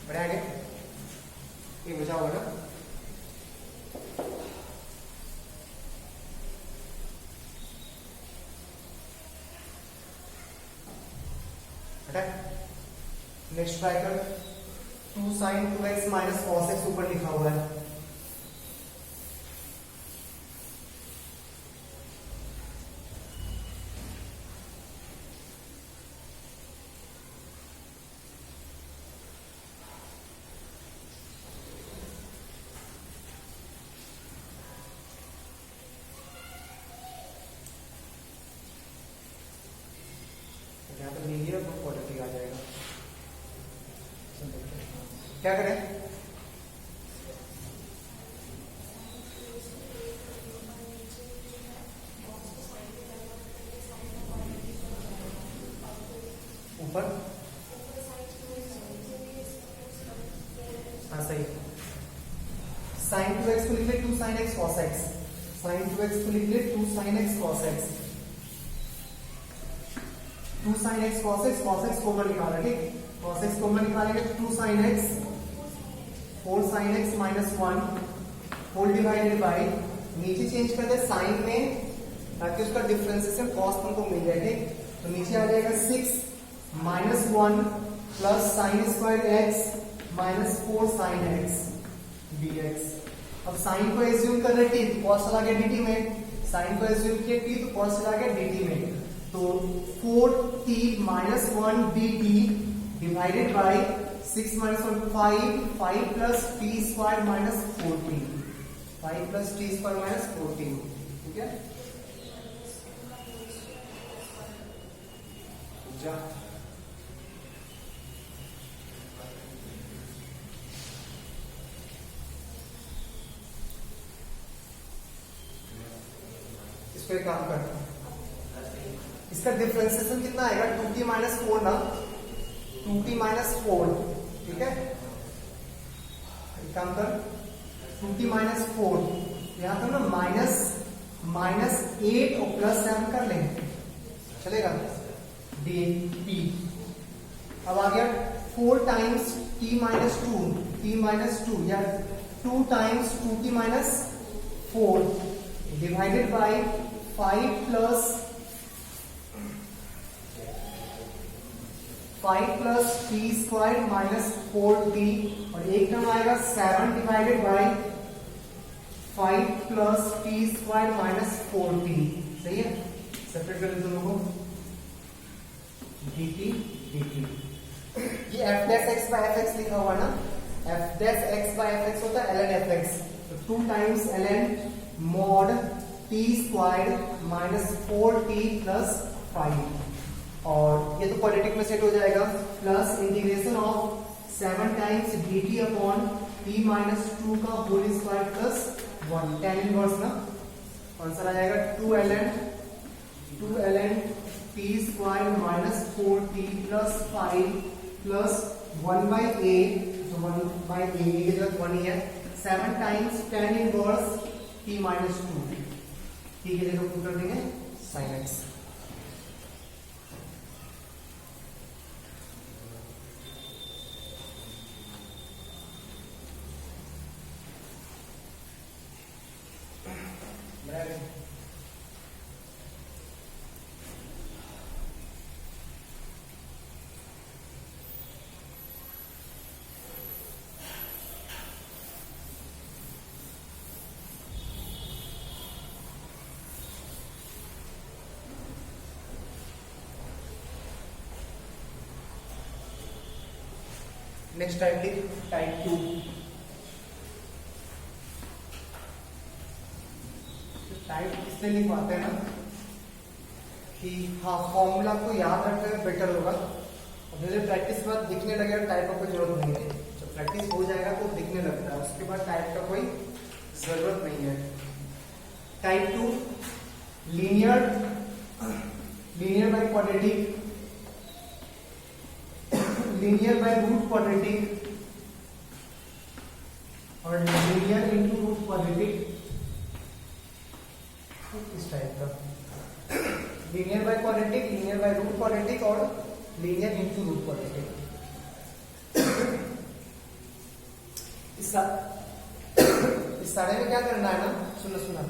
बढ़िया आगे ये बचा होगा ना। नेक्स्ट ट्राई कर 2 sin 2x minus cos x ऊपर लिखा हुआ है। यहाँ पर लीजिए तो क्वालिटी आ जाएगा। क्या करें? ऊपर हाँ सही। sin 2x को लिख ले 2 sin x cos x। sin 2x को लिख ले 2 sin x cos x। 2 sin x cos x, cos x को ऊपर निकाला, ठीक। cos x को ऊपर निकालेंगे 2 sin x 4 sin x minus 1 होल डिवाइडेड बाय, नीचे चेंज कर दे साइन में ताकि उसका डिफरेंशिएशन cos तुमको मिल जाए, ठीक। तो नीचे आ जाएगा 6 minus 1 plus sin square x minus 4 sin x dx। अब साइन को एज्यूम कर रहे t तो cos चला गया dt में, साइन को एज्यूम किया t तो cos चला गया dt में। तो 4t minus 1 dt divided by 6 minus 1 5 plus t square minus 14 5 plus t square minus 14, ठीक है। जा इस पे काम कर, इसका डिफरेंशिएशन कितना आएगा 2t minus 4 ना, 2t minus 4, ठीक है। एक काम कर 2t minus 4 यहां पर ना माइनस 8 और प्लस 7 कर लेंगे, चलेगा dt। अब आ गया 4 times t minus 2 या 2 times 2t minus 4 divided by 5 plus t square minus 4t और एक टर्म आएगा 7 divided by 5 plus t square minus 4t, सही है। सेपरेट कर दोनों को dt ये f dash x by fx लिखा हुआ ना, f dash x by fx होता है ln fx, तो 2 times ln mod t square minus 4t plus 5 और ये तो क्वाड्रेटिक में सेट हो जाएगा, plus integration of 7 times dt upon t minus 2 का whole square plus 1 tan inverse ना, आंसर आ जाएगा 2 ln t square minus 4t plus 5 plus 1 by a, तो 1 by a की जगह 1 ही है, 7 times tan inverse t minus 2, t की जगह पुट कर देंगे sin x। Next type 2 type इसलिए लिख पाते हैं ना कि हाँ फॉर्मूला को याद रखना बेटर होगा, और जैसे प्रैक्टिस के बाद दिखने लगेगा टाइप का कोई जरूरत नहीं है, जब प्रैक्टिस हो जाएगा तो दिखने लगता है, उसके बाद टाइप का कोई जरूरत नहीं है। Type 2 linear by quadratic, linear by root quadratic और लीनियर इनटू रूट क्वाड्रेटिक, इस टाइप का linear by quadratic, linear by root quadratic और लीनियर इनटू रूट क्वाड्रेटिक। इस सारे में क्या करना है ना, सुना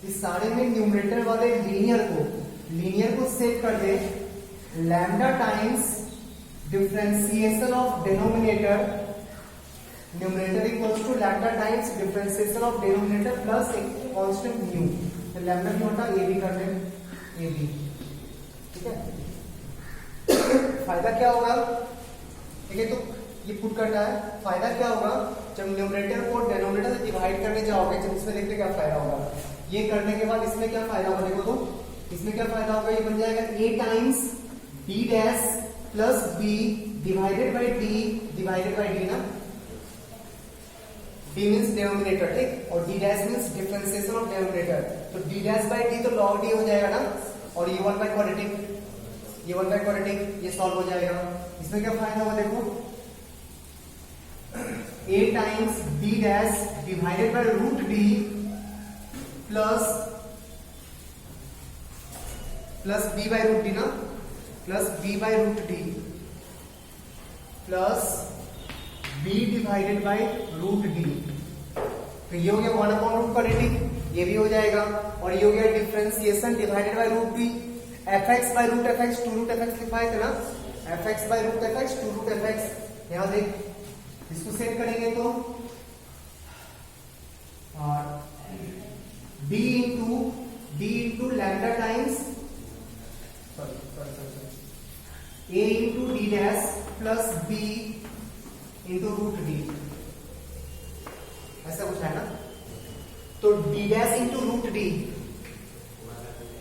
इस सारे में न्यूमरेटर वाले लीनियर को सेट कर दे lambda times differentiation of denominator, numerator equals to lambda times differentiation of denominator plus एक कांस्टेंट न्यू, तो लैम्डा की होता ए बी कर दे, ए बी, ठीक है। फायदा क्या होगा, ठीक है, तो ये पुट करना है, फायदा क्या होगा, जब न्यूमरेटर को डिनोमिनेटर से डिवाइड करने जाओगे, जब इसमें देखते क्या फायदा होगा, ये करने के बाद इसमें क्या फायदा होगा, देखो तो इसमें क्या फायदा होगा, ये बन जाएगा a times b dash plus b divided bye d ना, d मींस डिनोमिनेटर, ठीक, और d dash means differentiation of denominator, तो d डैश बाय d तो log d हो जाएगा ना, और ये 1 बाय क्वाड्रेटिक, ये सॉल्व हो जाएगा। इसमें क्या फायदा होगा, देखो a times b dash divided by root d plus b by root d ना, plus b by root d plus b divided by root d, तो ये हो गया 1 अपॉन रूट क्वाड्रेटिक, ये भी हो जाएगा, और ये हो गया differentiation divided by root d, fx by root fx, to root fx लिखवाए थे ना, fx by root fx, to root fx, यहां देख इसको सेट करेंगे तो d into lambda times a into d dash plus b into root d, ऐसा कुछ है ना, तो d dash into root d,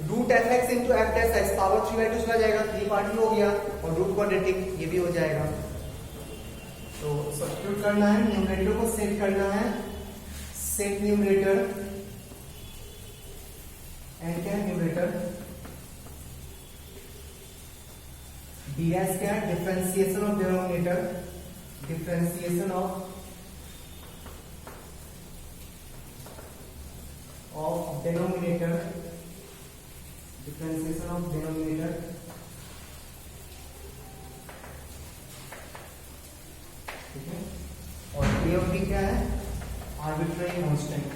root f x into f dash x, power 3/2 चला जाएगा, 3 पार्ट हो गया, और रूट क्वाड्रेटिक ये भी हो जाएगा। तो सब्स्टिट्यूट करना है, न्यूमरेटर को सेट करना है, सेट न्यूमरेटर एंड क्या है न्यूमरेटर, डी डैश क्या है, differentiation of denominator, differentiation of denominator, differentiation of denominator, ठीक है, और ए और बी क्या है, आर्बिट्रेरी कांस्टेंट।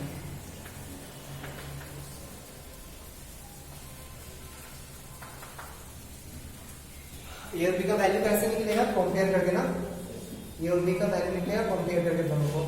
ए और बी का वैल्यू कैसे निकलेगा, कंपेयर करके ना, ए और बी का वैल्यू निकलेगा कंपेयर करके दोनों को।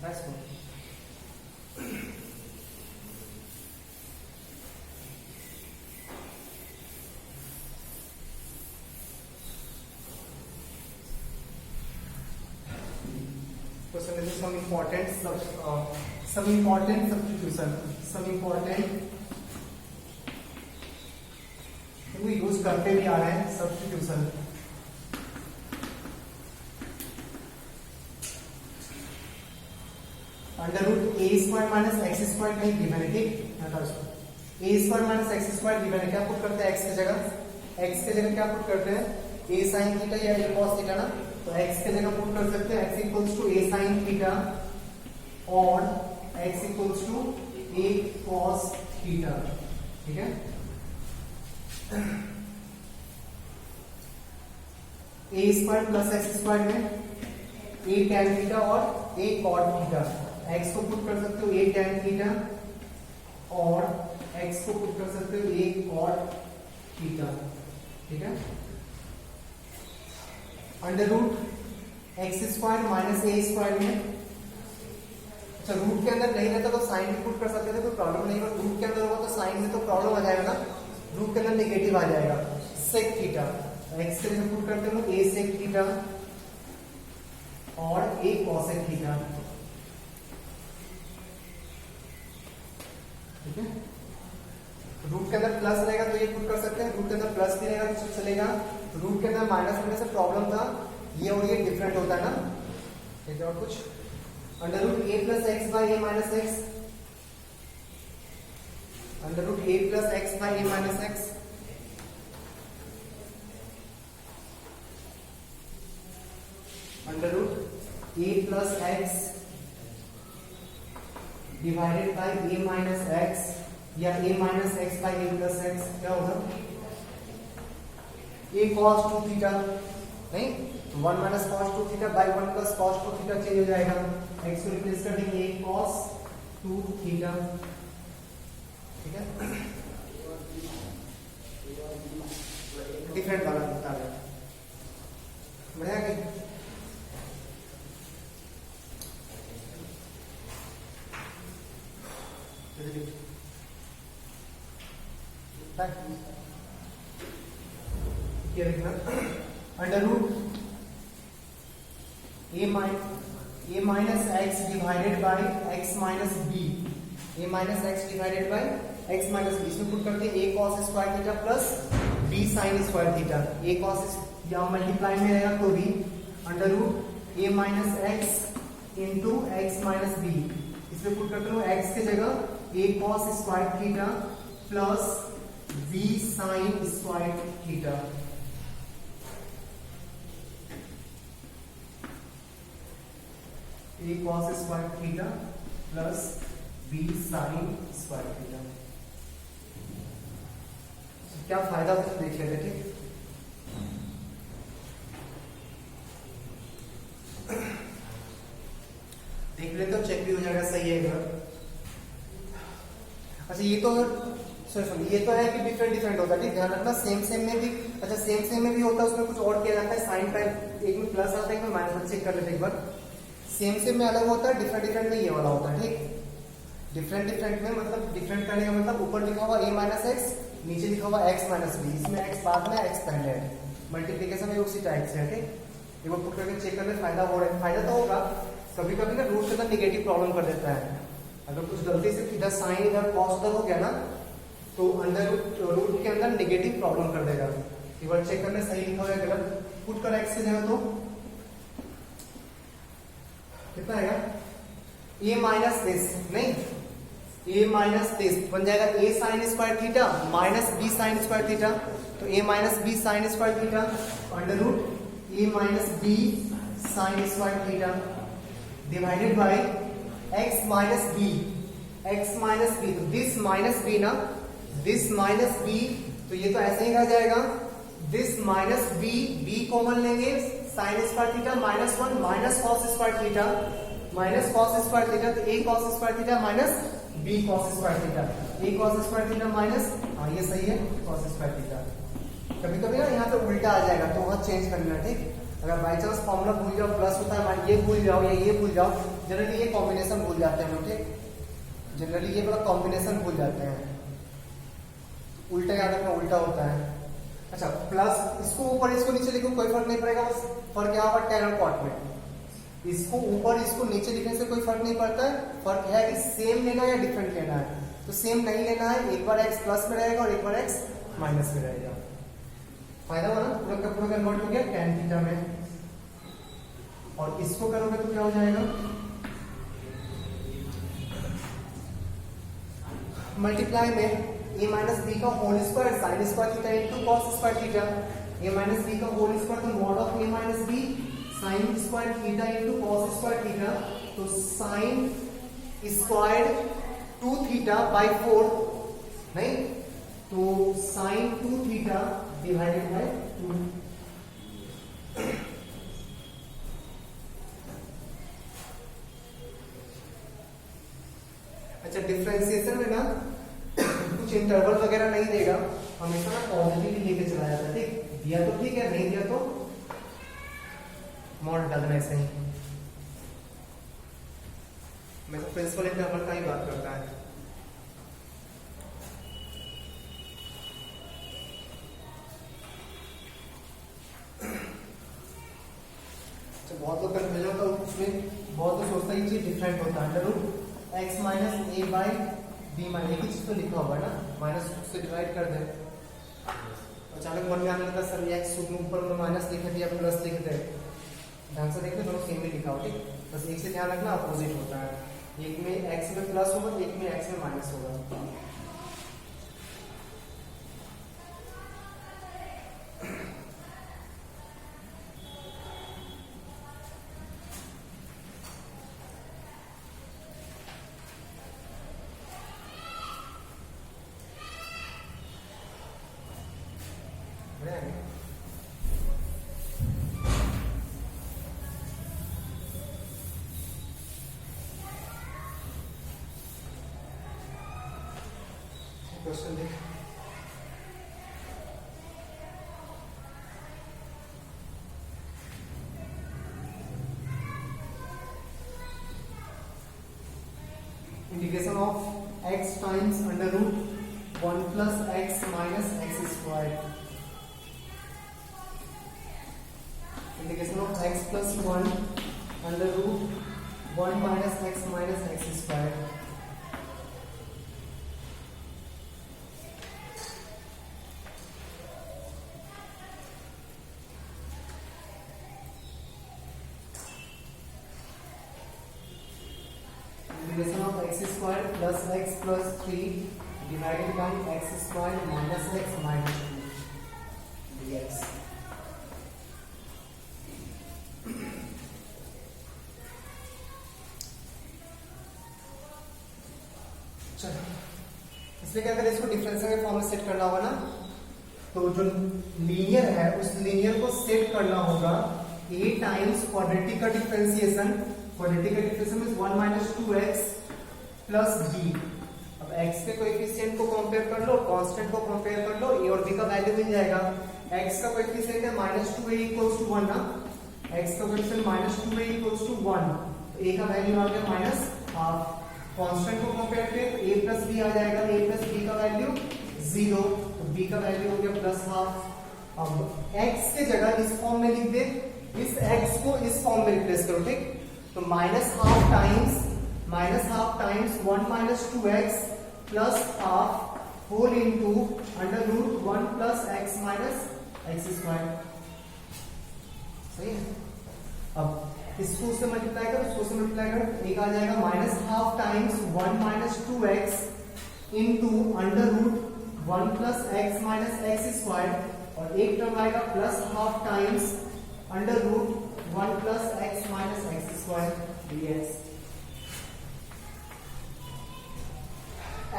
That's good. Question is some important substitution, वो यूज करते भी आ रहे हैं substitution. Under root a square minus x square कहीं गिवन है, ठीक, a square minus x square given है, क्या पुट करते हैं एक्स के जगह क्या पुट करते हैं, ए साइन थीटा या ए कॉस थीटा ना, तो एक्स के जगह पुट कर सकते हैं x equals to a sine theta और x equals to a cos theta, ठीक है। A square plus x square में ए tan थीटा और ए cot थीटा। x को पुट कर सकते हो ए tan थीटा और x को पुट कर सकते हो ए cot थीटा, ठीक है। Under root x square minus a square में, अच्छा रूट के अंदर नहीं रहता तो साइन भी पुट कर सकते थे, कोई प्रॉब्लम नहीं, पर रूट के अंदर होगा तो साइन में तो प्रॉब्लम आ जाएगा ना, रूट के अंदर नेगेटिव आ जाएगा। सेक थीटा, एक्स के लिए पुट करते हो ए सेक थीटा और ए कॉसेक थीटा, ठीक है। रूट के अंदर प्लस रहेगा तो ये पुट कर सकते हैं, रूट के अंदर प्लस भी रहेगा तो चलेगा, रूट के अंदर माइनस होने से प्रॉब्लम था, ये और ये डिफरेंट होता है ना, ठीक है। और कुछ under root a plus x by a minus x, under root a plus x by a minus x, under root a plus x divided by a minus x या a minus x by a plus x, क्या होगा a cos 2 theta, नहीं तो 1 minus cos 2 theta by 1 plus cos 2 theta change हो जाएगा, x को replace कर देंगे a cos 2 थीटा, ठीक है। डिफरेंट वाला बता रहे बढ़िया कि under root a minus x divided by x minus b, a minus x divided by x minus b, इसमें पुट करते हैं a cos square theta plus b sine square theta, a cos या multiply में रहेगा तो भी under root a minus x into x minus b, इसमें put करते हो एक्स की जगह a cos square theta plus b sine square theta, a cos square theta plus b sine square theta. क्या फायदा होता है देख लेते, ठीक। देख लेते तो चेक भी हो जाएगा, सही है इधर। अच्छा ये तो सॉरी ये तो है कि डिफरेंट डिफरेंट होता है, ठीक, ध्यान रखना। सेम में भी, अच्छा सेम में भी होता है, उसमें कुछ और किया जाता है, साइन टाइप एक में प्लस आता है एक में माइनस, चेक कर लेते एक बार। सेम में अलग होता है, डिफरेंट में ये वाला होता है, ठीक। डिफरेंट में मतलब डिफरेंट करने का मतलब ऊपर लिखा हुआ a माइनस एक्स, नीचे लिखा हुआ x माइनस बी, इसमें x बाद में x पहले है, मल्टीप्लीकेशन में उसी टाइप से है, ठीक। एक बार पुट करके चेक करने फायदा हो रहा है, फायदा तो होगा। कभी कभी ना रूट के अंदर नेगेटिव प्रॉब्लम कर देता है, अगर कुछ गलती से इधर साइन इधर कॉस उधर हो गया ना तो अंदर रूट के अंदर नेगेटिव प्रॉब्लम कर देगा। एक बार चेक करने सही लिखा हुआ है गलत, पुट कर x की जगह तो कितना आएगा a माइनस दिस, नहीं a माइनस दिस बन जाएगा a sine square theta minus b sine square theta, तो a minus b sine square theta under root a minus b sine square theta divided by x minus b, तो this minus b ना, this minus b, तो ये तो ऐसे ही रह जाएगा, दिस माइनस b कॉमन लेंगे, sine square theta minus 1 minus cos square theta, तो a cos square theta minus b cos square theta, a cos square theta minus, हाँ ये सही है, कॉस स्क्वायर थीटा। कभी कभी ना यहाँ पे उल्टा आ जाएगा तो वहाँ चेंज कर लेना, ठीक। अगर बाई चांस फॉर्मूला भूल जाओ, प्लस होता है, ये भूल जाओ या ये भूल जाओ, जनरली ये कॉम्बिनेशन भूल जाते हैं लोग, ठीक। जनरली ये वाला कॉम्बिनेशन भूल जाते हैं, उल्टा याद रखना, उल्टा होता है। अच्छा प्लस इसको ऊपर इसको नीचे लिखो कोई फर्क नहीं पड़ेगा, बस फर्क यहाँ पर टेन और कॉट में, इसको ऊपर इसको नीचे लिखने से कोई फर्क नहीं पड़ता है, फर्क है कि सेम लेना है या डिफरेंट लेना है। तो सेम नहीं लेना है, एक बार x प्लस में रहेगा और एक बार x माइनस में रहेगा। फायदा हुआ ना, पूरा का पूरा कन्वर्ट हो गया tan थीटा में, और इसको करोगे तो क्या हो जाएगा मल्टीप्लाई में a माइनस बी का whole square sine square theta into cos square theta, a minus b का होल स्क्वायर तो mod of a minus b sine square theta into cos square theta, तो साइन स्क्वायर 2 थीटा बाई 4, नहीं तो sign 2 theta divided by 2। अच्छा differentiation में ना कुछ interval वगैरह नहीं देगा, हमेशा ना पॉजिटिव लेके चला जाता है। ठीक दिया तो ठीक है, नहीं दिया तो मॉड डालना ऐसे ही। मैं तो प्रिंसिपल इंटरवल का ही बात करता है। बहुत लोग कंफ्यूजन होता है उसमें, बहुत लोग सोचता है ये चीज डिफरेंट होता है। Under root x minus a by b minus, एक ही चीज तो लिखा हुआ है ना, माइनस से डिवाइड कर दे। अचानक मन में आने लगा सर एक्स शुरू में ऊपर में माइनस लिखे थे या प्लस लिखे थे, ध्यान से देखते दोनों सेम ही लिखा हो। ठीक बस एक से ध्यान रखना अपोजिट होता है, एक में एक्स में प्लस होगा, एक में एक्स में माइनस होगा। क्वेश्चन देख, integration of x times under root 1 plus x minus x square, integration of x plus 1 under root 1 minus x square. Integration of x square plus x plus 3 divided by x square minus x minus 2 dx। चलो इसमें क्या करें, इसको differential के form में set करना होगा ना, तो जो लीनियर है उस लीनियर को सेट करना होगा a टाइम्स क्वाड्रेटिक का डिफरेंशिएशन, क्वाड्रेटिक का differentiation means 1 minus 2x plus b। अब x के कोएफिशिएंट को कंपेयर कर लो, कांस्टेंट को कंपेयर कर लो, a और b का वैल्यू मिल जाएगा। x का कोएफिशिएंट है -2a इक्वल्स टू 1 ना, x का कोएफिशिएंट -2a इक्वल्स टू 1, तो a का वैल्यू आ गया -12। कांस्टेंट को कंपेयर करें तो a प्लस b आ जाएगा, a प्लस b का वैल्यू 0, तो b का वैल्यू हो गया +12। अब x के जगह इस फॉर्म में लिख दे, इस x को इस फॉर्म में रिप्लेस करो। ठीक तो -12 times 1 minus 2x plus half whole into under root 1 plus x minus x square. सही है। अब इसको उससे मल्टीप्लाई कर, उसको उससे मल्टीप्लाई कर, एक आ जाएगा -12 times 1 minus 2x into under root 1 plus x minus x square, और एक टर्म आएगा +12 times under root 1 plus x minus x square dx।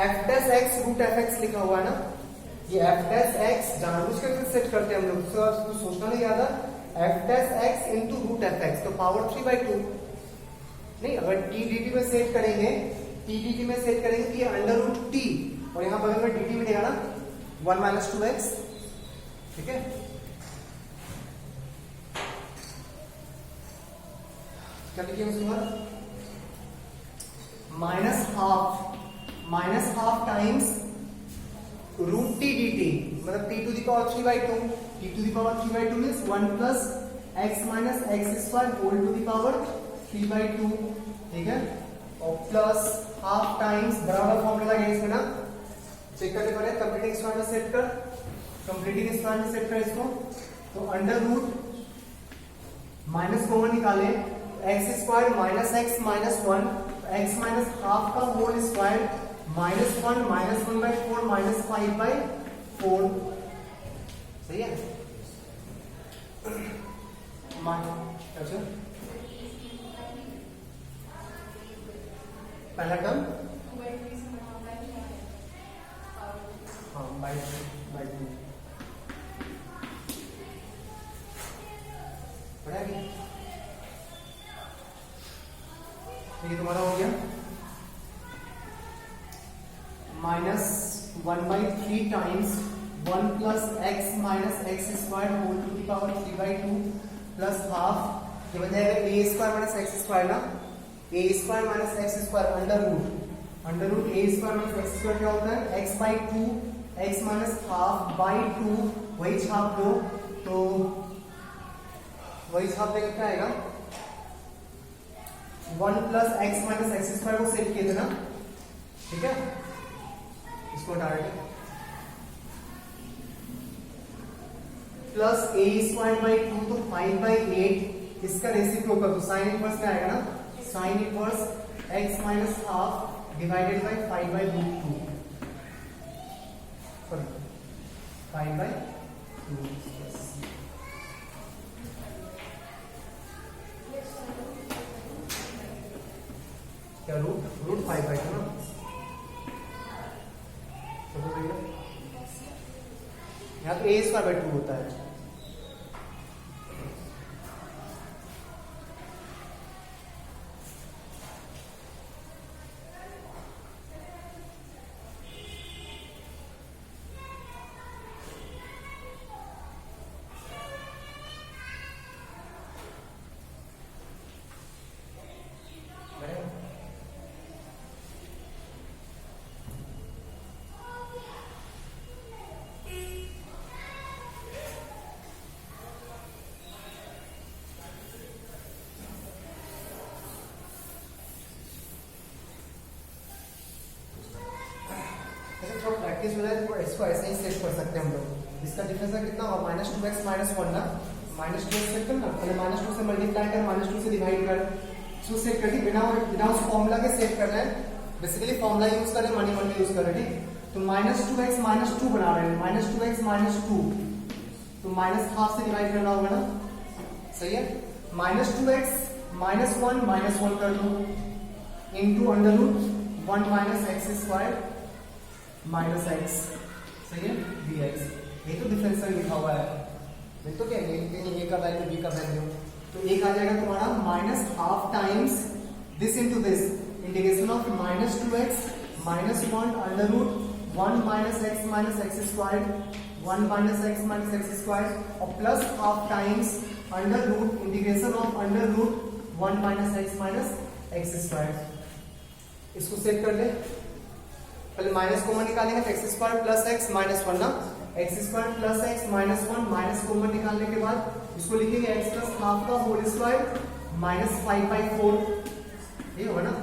f dash x रूट fx लिखा हुआ है ना, ये f डैश x जानबूझ कर सेट करते हैं हम लोग, तो सोचना नहीं याद है f dash x into root fx, तो पावर 3/2 नहीं, अगर t dt में सेट करेंगे, t dt में सेट करेंगे तो ये अंडर रूट t, और यहां बगल में dt मिलेगा ना 1 माइनस 2x। ठीक है, क्या लिखिए उसके बाद -12 times root t d t, मतलब t to the power 3/2, t to the power 3/2 means 1 plus x minus x square whole to the power 3/2। ठीक है, और प्लस हाफ टाइम्स बराबर फॉर्मूला है इसमें ना, चेक करने पड़े, कंप्लीटिंग स्क्वायर में सेट कर, कंप्लीटिंग स्क्वायर में सेट कर इसको, तो अंडर रूट माइनस कॉमन निकाले, x square minus x minus 1, x minus half का होल स्क्वायर -1 -1/4 -5/4। सही है। अच्छा पहला टर्म हाँ बाय 2 पढ़ा गया, ये तुम्हारा हो गया। Minus 1/3 times 1 plus x minus x square whole to the power 3/2 plus half, ये बन जाएगा a square minus x square ना, a square minus x square under root a square minus x square क्या होता है x/2 x minus half by 2, वही छाप दो तो वही छाप देगा क्या आएगा 1 plus x minus x square को सेट किए थे ना, ठीक है, इसको direct plus a square by 2 तो 5/8, इसका रेसिप्रोकल तो साइन इनवर्स में आएगा ना, sine inverse x minus half divided by 5/2 sorry 5/2 क्या रूट 5/2 ना, यहाँ तो ए स्क्वायर बाई 2 होता है। प्रैक्टिस हो जाए तो इसको ऐसे ही सेट कर सकते हैं हम लोग। इसका डिफरेंस कितना होगा -2x -1 ना, -2 सेट करना, पहले -2 से मल्टीप्लाई कर -2 से डिवाइड कर, इसको सेट कर दी बिना उस फॉर्मूला के सेट करना है, बेसिकली फॉर्मूला यूज करें मनी यूज करें, ठीक। तो -2x -2 बना रहे हैं, -2x -2 तो माइनस हाफ से डिवाइड करना होगा ना, सही है, -2x -1 कर दो into under root 1 minus x square minus x, सही है, dx, ये तो डिफरेंशियल लिखा हुआ है, नहीं तो क्या ए का वैल्यू बी का वैल्यू, तो एक आ जाएगा तुम्हारा -12 times this into this integration of -2x -1 under root 1 minus x square 1 minus x square और plus half times under root integration of under root 1 minus x square. इसको सेट कर ले, पहले माइनस कॉमन निकालेंगे तो एक्स स्क्वायर प्लस एक्स -1 ना, x square plus x -1 minus common निकालने के बाद इसको लिखेंगे एक्स प्लस हाफ का होल स्क्वायर -5/4, ये होगा ना,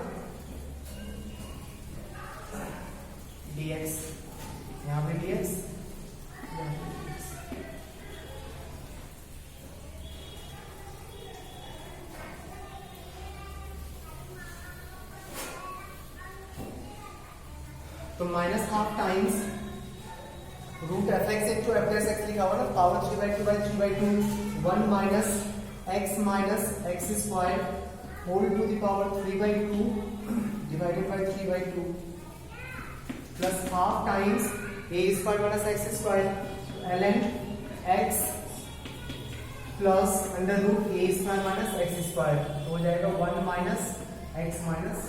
dx, यहाँ पे dx, तो -12 times root f x into f plus x लिखा हुआ ना, power 3/2 1 minus x square whole to the power 3/2 divided by 3/2 plus half times a square minus x square ln x plus under root a square minus x square, तो हो जाएगा 1 minus x minus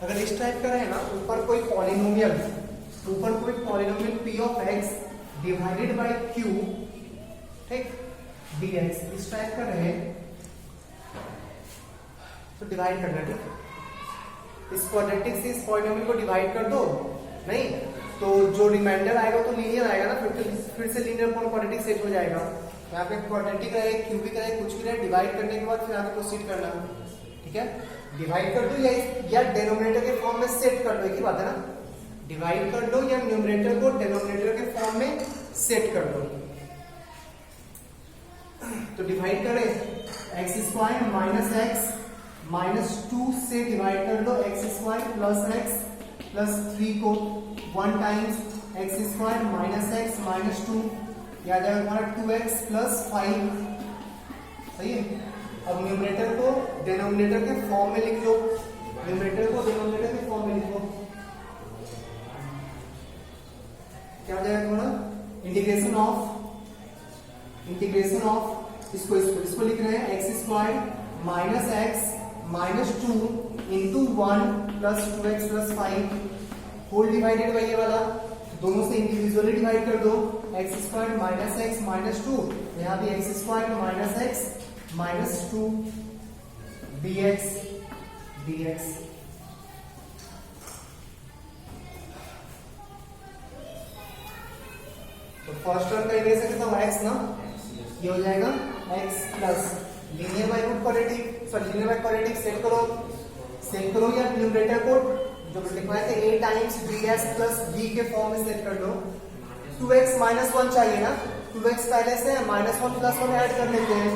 अगर इस type का रहे ना, ऊपर कोई polynomial p of x divided bye q, ठीक, dx इस टाइप का रहे तो डिवाइड करना, ठीक, इस क्वाड्रेटिक से इस पॉलिनोमियल को डिवाइड कर दो, नहीं तो जो रिमाइंडर आएगा तो लीनियर आएगा ना, फिर से लीनियर अपॉन क्वाड्रेटिक सेट हो जाएगा। यहाँ पे क्वाड्रेटिक रहे, क्यूबिक रहे, कुछ भी रहे, डिवाइड करने के बाद फिर आगे प्रोसीड करना, ठीक है, डिवाइड कर दो या डेनोमिनेटर के फॉर्म में सेट कर दो, एक ही बात है ना, डिवाइड कर दो या न्यूमरेटर को डेनोमिनेटर के फॉर्म में सेट कर दो। तो डिवाइड करें x square minus x minus 2 से डिवाइड कर दो x square plus x plus 3 को 1 times x square minus x minus 2 या जाएगा हमारा 2x प्लस 5। सही है। अब न्यूमरेटर को डिनोमिनेटर के फॉर्म में लिख लो, न्यूमरेटर को डिनोमिनेटर के फॉर्म में लिखो। क्या हो जाएगा हमारा इंटीग्रेशन ऑफ इसको लिख रहे हैं x square minus x minus 2 into 1 plus 2x plus 5 whole divided by ये वाला, दोनों से इंडिविजुअली डिवाइड कर दो x square minus x minus 2, यहाँ भी x square minus x minus 2 dx। तो फर्स्ट टर्म का इक्वेशन कितना होगा x ना, ये हो जाएगा x plus linear by root quadratic, sorry linear by quadratic set करो या न्यूमरेटर को जो लिखवाए थे a times ds plus b के फॉर्म में सेट कर दो। 2x माइनस 1 चाहिए ना, 2x पहले से माइनस 1 प्लस 1 ऐड कर लेते हैं,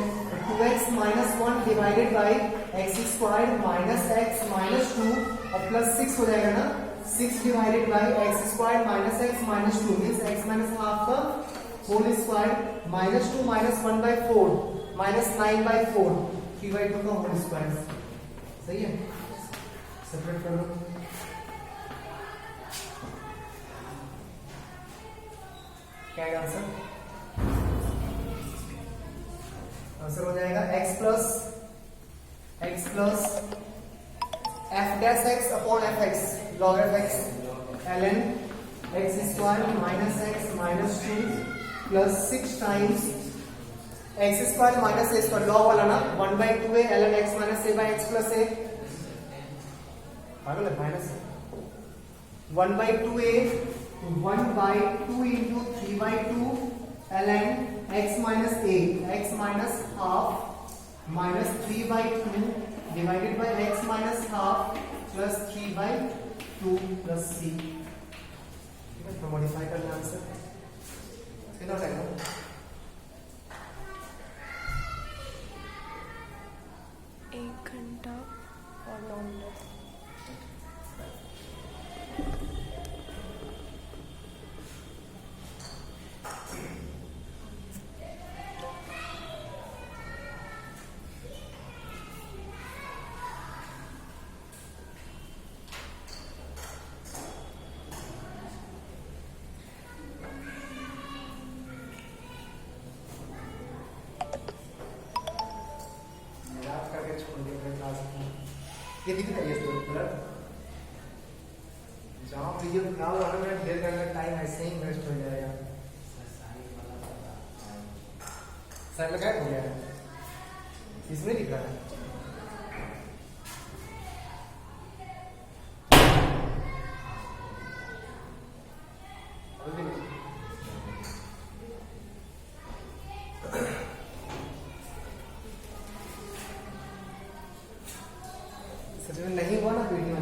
2x minus 1 divided by x square minus x minus 2 और प्लस 6 हो जाएगा ना, 6 divided by x square minus x minus 2 means x minus half का whole square minus 2 minus 1 by 4 minus 9 by 4 3 by 2 का whole square. सही है, separate कर लो। क्या है आंसर? आंसर हो जाएगा x plus f dash x upon f x log f x ln x square minus x minus 2 plus 6 times x square minus a square log वाला ना 1/2 है ln x minus a by x plus a पागल है minus 1/2 a 1/2 into 3/2 ln x minus a x minus half minus 3/2 divided by x minus half plus 3/2 plus c। ठीक है, तो modify करना answer कितना टाइम हो? एक घंटा और 9 मिनट। ये दिख रहा है ये कलर जहां वीडियो खराब हो रहा है मेरा ढेर करने का टाइम ऐसे ही वेस्ट हो जाएगा। सर लगा हो गया है, इसमें दिख रहा है। नहीं हुआ ना वीडियो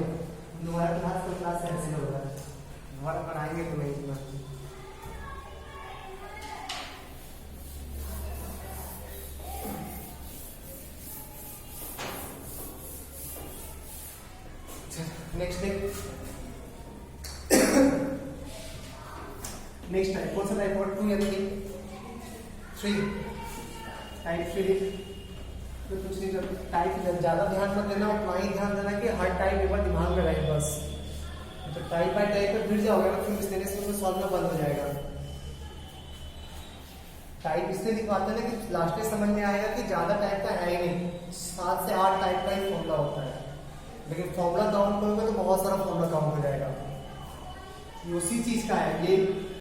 दोबारा क्लास कैंसिल होगा, दोबारा पढ़ाएंगे तो नहीं हुआ। नेक्स्ट टाइप कौन सा टाइप और 2 या 3 टाइप 3 तो कुछ नहीं, जब टाइप ज्यादा ध्यान मत देना, उतना ही ध्यान देना कि हर टाइप एक बार दिमाग में रहे बस। तो टाइप बाय टाइप पे भिड़ जाओगे ना, फिर मिस्टेक्स में सॉल्व में बंद हो जाएगा। टाइप इसलिए लिखवाते हैं कि लास्ट में समझ में आएगा कि ज्यादा टाइप का है ही नहीं, 7 से 8 टाइप का ही फॉर्मूला होता है, लेकिन फॉर्मूला काउंट करोगे तो बहुत सारा फॉर्मूला काउंट हो जाएगा। उसी चीज का है ये